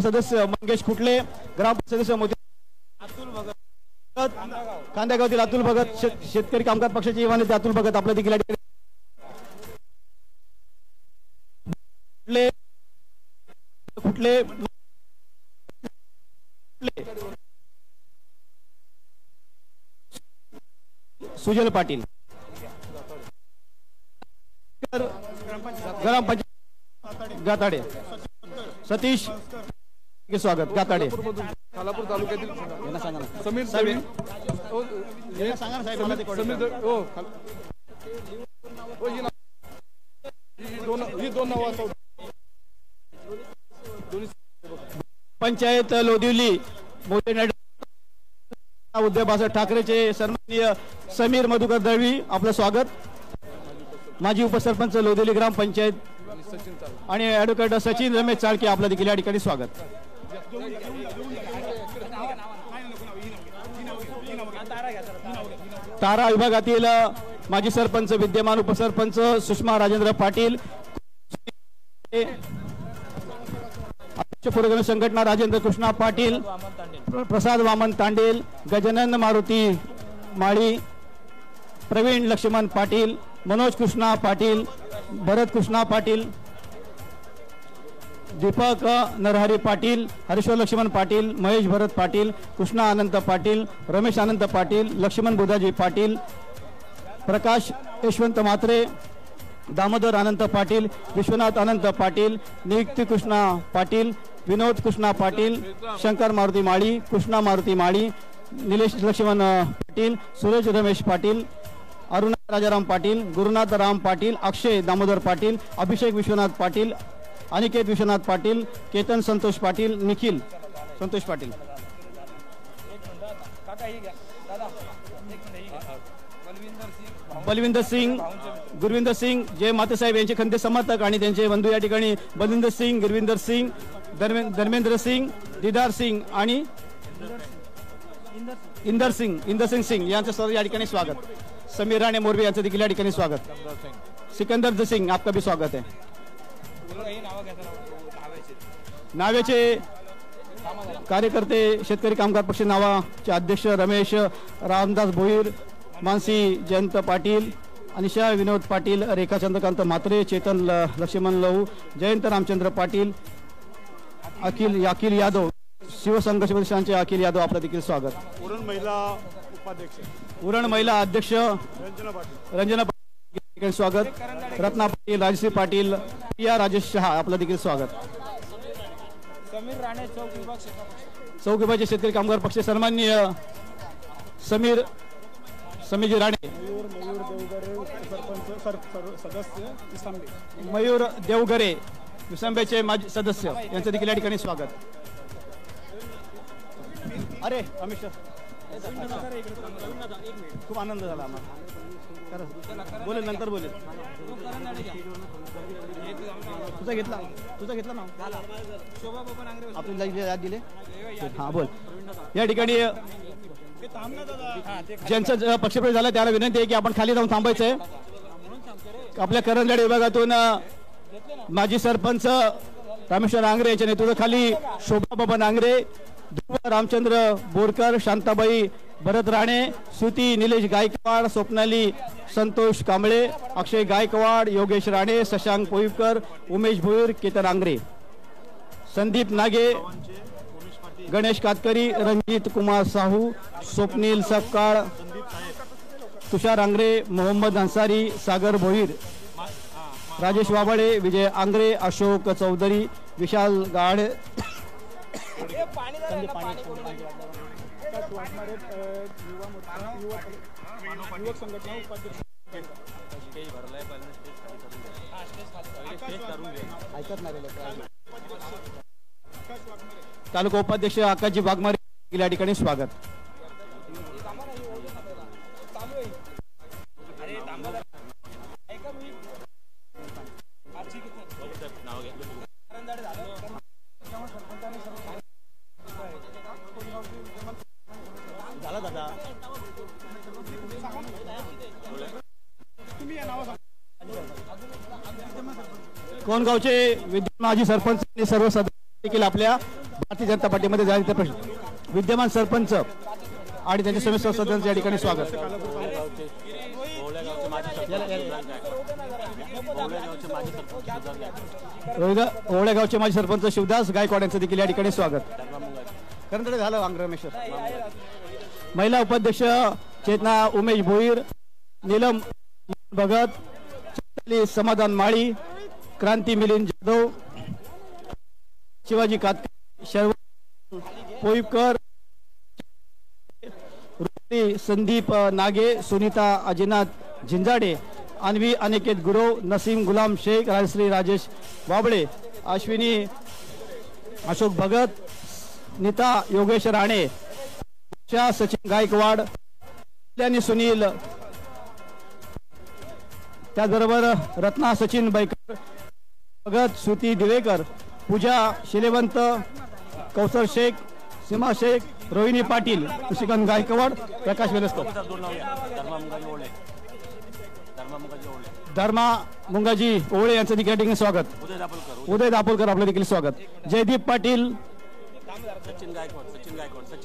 सदस्य मंगेश खुटले, ग्रामपंचायत सदस्य अतुल भगत, कांदेगावतील अतुल भगत, शेतकरी कामगार पक्षाचे युवा नेते अतुल भगत आपल्या देखील कुठले सुजल पाटील, ग्रामपंचायत गाताडे, सतीश स्वागत गाताडे, खालापूर तालुक्यातील समीर साहेब सांगा ना साहेब, ही दोन नाव पंचायत लोदिवली उद्धव बाळासाहेब ठाकरेचे सन्माननीय समीर मधुकर दळवी आपलं स्वागत. माजी उपसरपंच लोदिवली ग्रामपंचायत आणि ऍडव्होकेट सचिन रमेश चाळके आपलं देखील या ठिकाणी स्वागत. तारा विभागातील माजी सरपंच विद्यमान उपसरपंच सुषमा राजेंद्र पाटील, पुरोगामी संघटना राजेंद्र कृष्णा पाटील, प्रसाद वामन तांडेल, गजानन मारुती माळी, प्रवीण लक्ष्मण पाटील, मनोज कृष्णा पाटील, भरत कृष्णा पाटील, दीपक नरहरी पाटील, हरीश्वर लक्ष्मण पाटील, महेश भरत पाटील, कृष्णा अनंत पाटील, रमेश अनंत पाटील, लक्ष्मण बुधाजी पाटील, प्रकाश यशवंत म्हात्रे, दामोदर अनंत पाटील, विश्वनाथ अनंत पाटील, नियुक्ती कृष्णा पाटील, विनोद कृष्णा पाटील, शंकर मारुती माळी, कृष्णा मारुती माळी, निलेश लक्ष्मण पाटील, सुरेश रमेश पाटील, अरुणा राजाराम पाटील, गुरुनाथ राम पाटील, अक्षय दामोदर पाटील, अभिषेक विश्वनाथ पाटील, अनिकेत विश्वनाथ पाटील, केतन संतोष पाटील, निखिल संतोष पाटील. बलविंदर सिंग, गुरविंदर सिंग, जय मातेसाहेब यांचे खंदे समर्थक आणि त्यांचे बंधू या ठिकाणी बलविंदर सिंग, गुरविंदर सिंग, धर्मेंद्र सिंग, दीदार सिंग आणि इंदर सिंग यांचं सर्व या ठिकाणी स्वागत. समीर राणे मोरबी यांचं देखील या ठिकाणी स्वागत. सिकंदर सिंग आपका भी स्वागत है. नावेचे कार्यकर्ते शेतकरी कामगार पक्ष नावाचे अध्यक्ष रमेश रामदास भोईर, मानसी जयंत पाटील, अनिशा विनोद पाटील, रेखा चंद्रकांत म्हात्रे, चेतन लक्ष्मण लहू, जयंत रामचंद्र पाटील, अखिल यादव, शिवसंघर्ष प्रदेशांचे अखिल यादव आपलं देखील स्वागत. उरण महिला अध्यक्ष रंजना पाटील स्वागत. रत्ना पाटील, राजश्री पाटील, प्रिया राजेश शहा आपलं देखील स्वागत. समीर राणे चौक विभागाचे शेतकरी कामगार पक्ष सन्माननीय समीरजी राणे, मयूर देवगरे विसंबेचे माजी सदस्य यांचं देखील या ठिकाणी स्वागत. अरे अमित खूप आनंद झाला आम्हाला. बोलेल नंतर बोलेल. तुझा घेतला ना आपल्याला याद दिले. हा बोल. या ठिकाणी ज्यांचं पक्षप्रवेश झाला त्याला विनंती आहे की आपण खाली जाऊन थांबायचंय. आपल्या करंजवाडी विभागातून माजी सरपंच रामेश्वर आंग्रे यांच्या नेतृत्वाखाली शोभा बाबा नांगरे, ध्रुव रामचंद्र बोरकर, शांताबाई भरत राणे, श्रुती निलेश गायकवाड, स्वप्नाली संतोष कांबळे, अक्षय गायकवाड, योगेश राणे, शशांक पोईकर, उमेश भोईर, केतन आंग्रे, संदीप नागे, गणेश कातकरी, रणजित कुमार साहू, स्वप्नील सपकाळ, तुषार आंग्रे, मोहम्मद अन्सारी, सागर भोईर, राजेश वाबळे, विजय आंग्रे, अशोक चौधरी, विशाल गाड, तालुका उपाध्यक्ष आकाशजी वाघमारे या ठिकाणी स्वागत. कोणगावचे विद्यमान माजी सरपंच आणि सर्व सदस्य देखील आपल्या भारतीय जनता पार्टीमध्ये जायचे प्रश्न. विद्यमान सरपंच आणि त्यांच्या सदस्य सदस्यांच्या या ठिकाणी स्वागत. ओवळेगावचे माजी सरपंच शिवदास गायकवाड यांचं देखील या ठिकाणी स्वागत. करंदडे झालं अंगरमेश्वर. महिला उपाध्यक्ष चेतना उमेश भोईर, नीलम भगत, समाधान माळी, क्रांती मिलिंद जाधव, शिवाजी कातकर, शर्व पोईपकर, संदीप नागे, सुनीता अजिनाथ झिंजाडे, अन्वी अनिकेत गुरव, नसीम गुलाम शेख, राजश्री राजेश वाबळे, अश्विनी अशोक भगत, नीता योगेश राणे, सचिन गायकवाड आणि सुनील, त्याचबरोबर रत्ना सचिन बैकर, भगत श्रुती दिवेकर, पूजा शिलेवंत, कौसर शेख, सीमा शेख, रोहिणी पाटील, निशिकांत गायकवाड, प्रकाश वेलस्कर, धर्मा मुंगाजी ओवळे यांचं देखील स्वागत. उदय दापोलकर आपलं देखील स्वागत. जयदीप पाटील,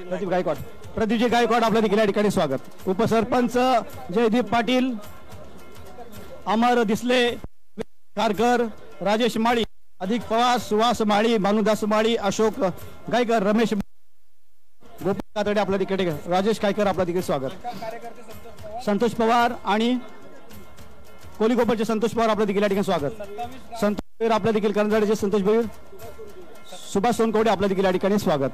प्रदीप गायकवाड, प्रदीपजी गायकवाड आपलं देखील या ठिकाणी स्वागत. उपसरपंच जयदीप पाटील, अमर दिसले, कारकर, राजेश माळी, अधिक पवार, सुहास माळी, भानुदास माळी, अशोक गायकर, रमेश गोपाल कातडे आपल्या तिकडे, राजेश गायकर आपल्या तिकडे स्वागत. संतोष पवार आणि कोलीकोपरचे संतोष पवार आपल्या देखील या ठिकाणी स्वागत. संतोष भोईर आपल्या देखील करंजाडीचे संतोष भोईर, सुभाष सोनकवडे आपल्या देखील या ठिकाणी स्वागत.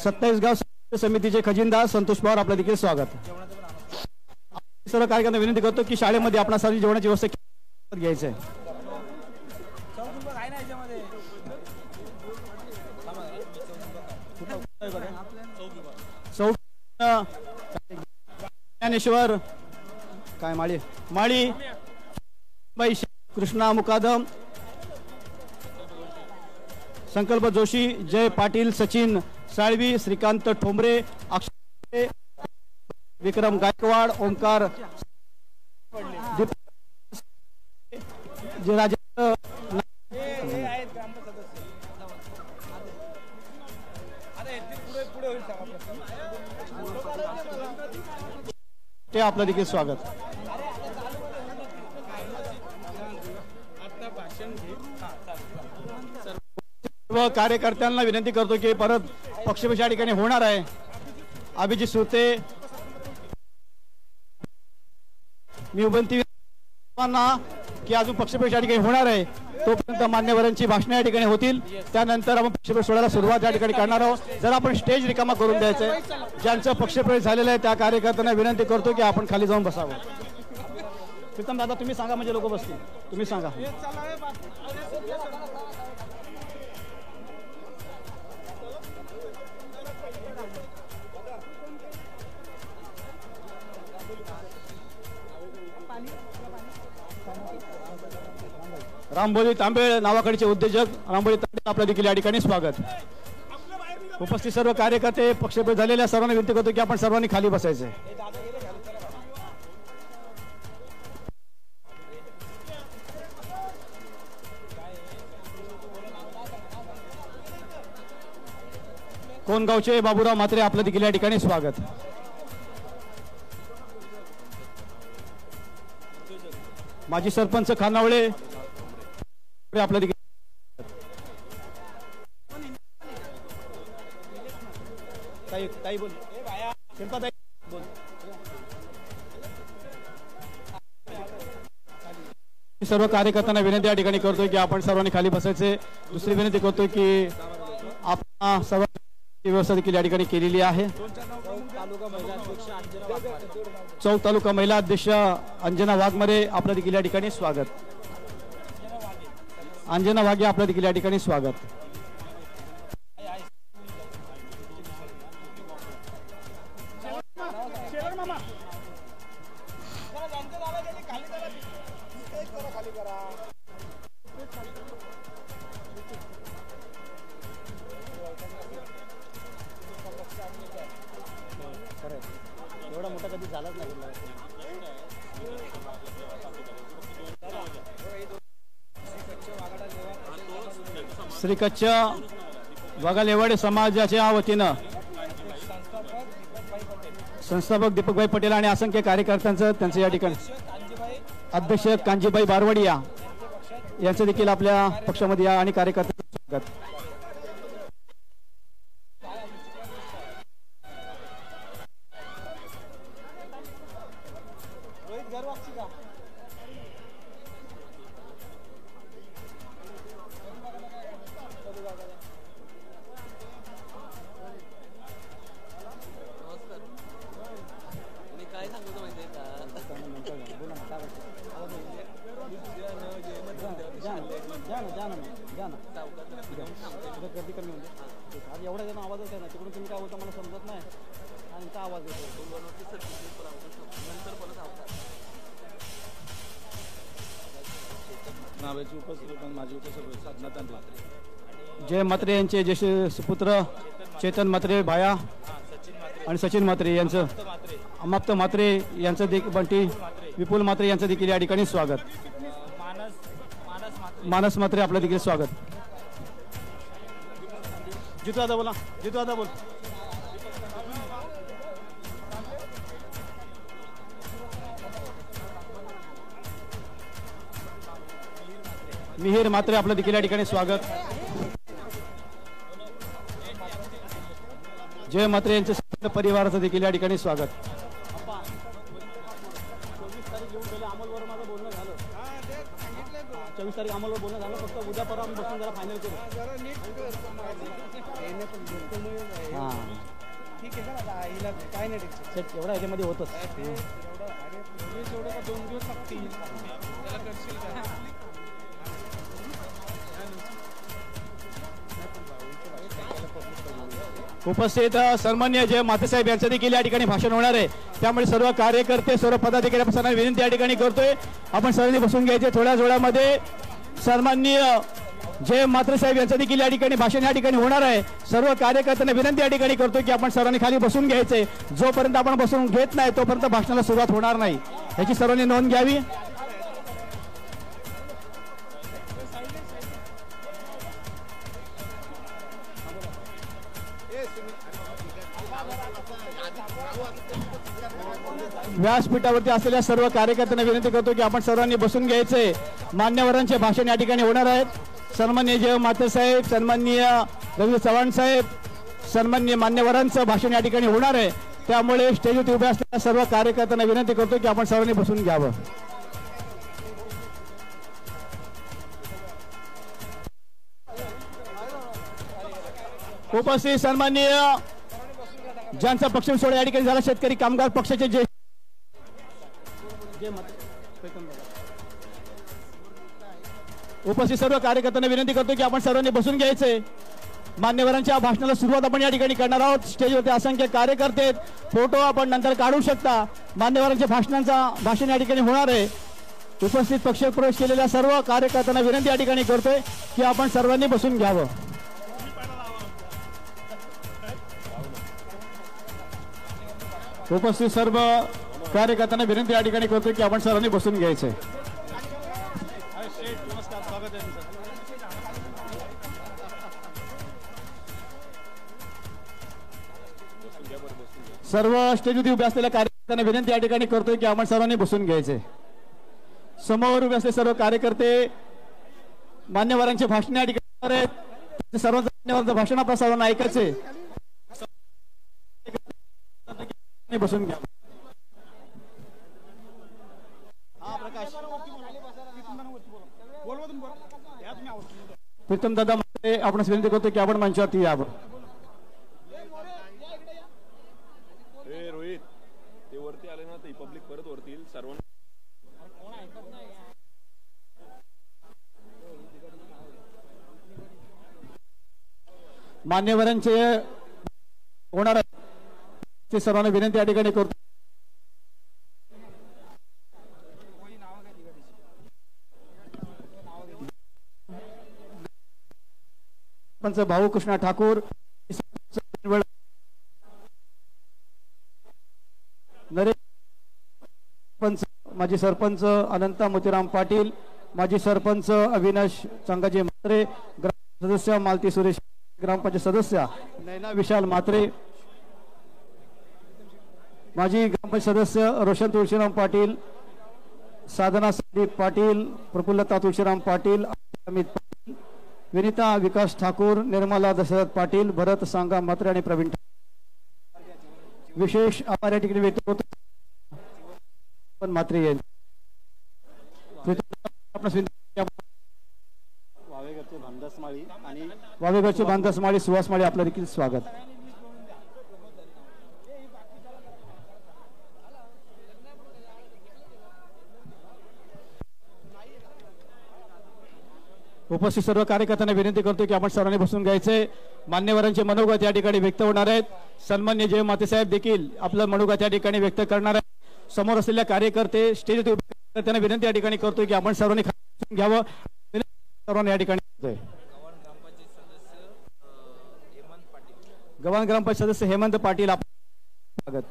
27 गाव समितीचे खजिनदार संतोष पवार आपल्या देखील स्वागत. सर्व कार्यकर्त्यांना विनंती करतो की शाळेमध्ये आपल्या सर्व जेवणाची व्यवस्था घ्यायची आहे. ज्ञानेश्वर काय माळी माळी बाई, कृष्णा मुकादम, संकल्प जोशी, जय पाटील, सचिन साळवी, श्रीकांत ठोंबरे, अक्षय, विक्रम गायकवाड, ओंकार, ते आपलं देखील स्वागत. सर्व कार्यकर्त्यांना विनंती करतो की परत पक्षप्रवेश या ठिकाणी होणार आहे. अभिजित सुते, मी विनंती की अजून पक्षप्रवेश या ठिकाणी होणार आहे, तोपर्यंत मान्यवरांची भाषणे या ठिकाणी होतील. त्यानंतर आपण पक्षप्रवेश सोहळ्याला सुरुवात या ठिकाणी करणार आहोत. जर आपण स्टेज रिकामा करून द्यायचंय. ज्यांचं पक्षप्रवेश झालेलं आहे त्या कार्यकर्त्यांना विनंती करतो की आपण खाली जाऊन बसावं. प्रीतम दादा तुम्ही सांगा, म्हणजे लोक बसतील, तुम्ही सांगा. रामबोली तांबेळ नावाकडचे उद्योजक रामबोली तांबेळ आपल्या देखील या ठिकाणी स्वागत. उपस्थित सर्व कार्यकर्ते पक्षप्रवेश झालेल्या सर्वांना विनंती करतो की आपण सर्वांनी खाली बसायचे. कोणगावचे बाबूराव म्हात्रे आपल्या देखील या ठिकाणी स्वागत. माजी सरपंच खानावळे आपल्या देखील ताई बोल, शिल्पाताई बोल. सर्व कार्यकर्त्यांना विनंती या ठिकाणी करतोय की आपण सर्वांनी खाली बसायचे. दुसरी विनंती करतोय की आपण सर्व व्यवस्था देखील या ठिकाणी केलेली आहे. चौक तालुका महिला अध्यक्ष अंजना वाघमारे आपलं देखील या ठिकाणी स्वागत. अंजना वाघे आपलं देखील या ठिकाणी स्वागत. एवढा मोठा कधी झालाच नाही. श्री कच्छ वाघालेवाडे समाजाच्या वतीनं संस्थापक दीपकभाई पटेल आणि असंख्य कार्यकर्त्यांचं त्यांचं या ठिकाणी अध्यक्ष कांजीबाई बारवडिया यांचं देखील आपल्या पक्षामध्ये या आणि कार्यकर्त्यांचं स्वागत. एवढा जण आवाज आहे ना तिकडून तुम्ही काय बोलता मला समजत नाही आणि का आवाज येतो. जय म्हात्रे यांचे ज्येष्ठ सुपुत्र चेतन म्हात्रे भाया आणि सचिन म्हात्रे यांचं अमाप्त म्हात्रे यांचं देखील बंटी विपुल म्हात्रे यांचं देखील या ठिकाणी स्वागत. मानस म्हात्रे आपलं देखील स्वागत. जितू दादा बोला, जितू दादा बोल. मिहिर म्हात्रे आपलं देखील या ठिकाणी स्वागत. जय म्हात्रे यांच्या संपूर्ण परिवाराचं देखील या ठिकाणी स्वागत. 24 तारीख आम्हाला बोलणं झालं, फक्त उद्या परवा आम्ही बसून जरा फायनल करू. हां ठीक आहे ना, हिला काय नाही सेट एवढा ह्याच्यामध्ये होतच. 2 दिवस लागतील त्याला करशील का? उपस्थित सन्मान्य जय म्हात्रे साहेब यांचं देखील या ठिकाणी भाषण होणार आहे. त्यामुळे सर्व कार्यकर्ते सर्व पदाधिकाऱ्यांना विनंती या ठिकाणी करतोय आपण सर्वांनी बसून घ्यायचे. थोड्या वेळामध्ये सन्माननीय जय म्हात्रे साहेब यांचं देखील या ठिकाणी भाषण या ठिकाणी होणार आहे. सर्व कार्यकर्त्यांना विनंती या ठिकाणी करतोय की आपण सर्वांनी खाली बसून घ्यायचे. जोपर्यंत आपण बसून घेत नाही तोपर्यंत भाषणाला सुरुवात होणार नाही, याची सर्वांनी नोंद घ्यावी. व्यासपीठावरती असलेल्या सर्व कार्यकर्त्यांना विनंती करतो की आपण सर्वांनी बसून घ्यायचे. मान्यवरांचे भाषण या ठिकाणी होणार आहेत. सन्माननीय जय म्हात्रे साहेब, सन्माननीय रवींद्र चव्हाण साहेब, सन्माननीय मान्यवरांचं भाषण या ठिकाणी होणार आहे. त्यामुळे स्टेजवरती उभे असलेल्या सर्व कार्यकर्त्यांना विनंती करतो की आपण सर्वांनी बसून घ्यावं. उपस्थित सन्माननीय ज्यांचा पक्ष सोहळा या ठिकाणी झाला, शेतकरी कामगार पक्षाचे जे उपस्थित सर्व कार्यकर्त्यांना विनंती करतो की आपण सर्वांनी बसून घ्यायचे. मान्यवरांच्या भाषणाला सुरुवात आपण या ठिकाणी करणार आहोत. स्टेजवरती असंख्य कार्यकर्ते आहेत, फोटो आपण नंतर काढू शकता. मान्यवरांच्या भाषण या ठिकाणी होणार आहे. उपस्थित पक्ष प्रवेश केलेल्या सर्व कार्यकर्त्यांना विनंती या ठिकाणी करतोय की आपण सर्वांनी बसून घ्यावं. उपस्थित सर्व कार्यकर्त्यांना विनंती या ठिकाणी करतोय की आपण सर्वांनी बसून घ्यायचंय. सर्व स्टेजवरती उभे असलेल्या कार्यकर्त्यांना विनंती या ठिकाणी करतोय की आपण सर्वांनी बसून घ्यायचे. समोर उभे असलेले सर्व कार्यकर्ते मान्यवरांचे भाषण या ठिकाणी आहेत. सर्व मान्यवरांचं भाषण आपल्या सर्वांना ऐकायचे. बसून घ्या. प्रीतम दादा म्हात्रे आपण विनंती करतो की आपण मंचावरती यावं. रोहित ते वरती आले ना ते पब्लिक परत वरती येईल सर्वांना. मान्यवरांचे होणार ते सर्वांना विनंती या ठिकाणी करतो. पंच भाऊ कृष्णा ठाकूर, नरेश पंच, माजी सरपंच अनंता मोतीराम पाटील, माजी सरपंच अविनाश संगाजी म्हात्रे, ग्राम सदस्य मालती सुरेश, ग्रामपंचायत सदस्य नैना विशाल म्हात्रे, माजी ग्रामपंचायत सदस्य रोशन तुळशीराम पाटील, साधना संदीप पाटील, प्रफुल्लता तुळशीराम पाटील, अमित पाटील, विनीता विकास ठाकूर, निर्मला दशरथ पाटील, भरत सांगा म्हात्रे आणि प्रवीण ठाकूर. विशेष आभार या ठिकाणी व्यक्त होतो पण म्हात्रे येईल. वावेघरचे भांदसमाळी सुहासमाळी आपलं देखील स्वागत. उपस्थित सर्व कार्यकर्त्यांना विनंती करतो की आपण सर्वांनी बसून घ्यायचे. मान्यवरांचे मनोगत या ठिकाणी व्यक्त होणार आहेत. सन्माननीय जय माते साहेब देखील आपलं मनोगत या ठिकाणी व्यक्त करणार आहेत. समोर असलेल्या कार्यकर्ते स्टेज त्यांना विनंती या ठिकाणी करतो की आपण सर्वांनी घ्यावं. सर्वांनी या ठिकाणी गव्हाण ग्रामपंचायत सदस्य हेमंत पाटील आपलं स्वागत.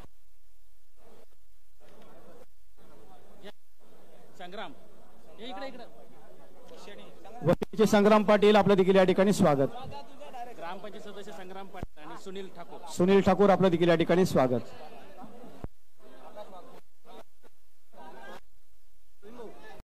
वकीलचे संग्राम पाटील आपलं देखील या ठिकाणी स्वागत. ग्रामपंचायत सदस्य संग्राम पाटील आणि सुनील ठाकूर आपलं देखील या ठिकाणी स्वागत.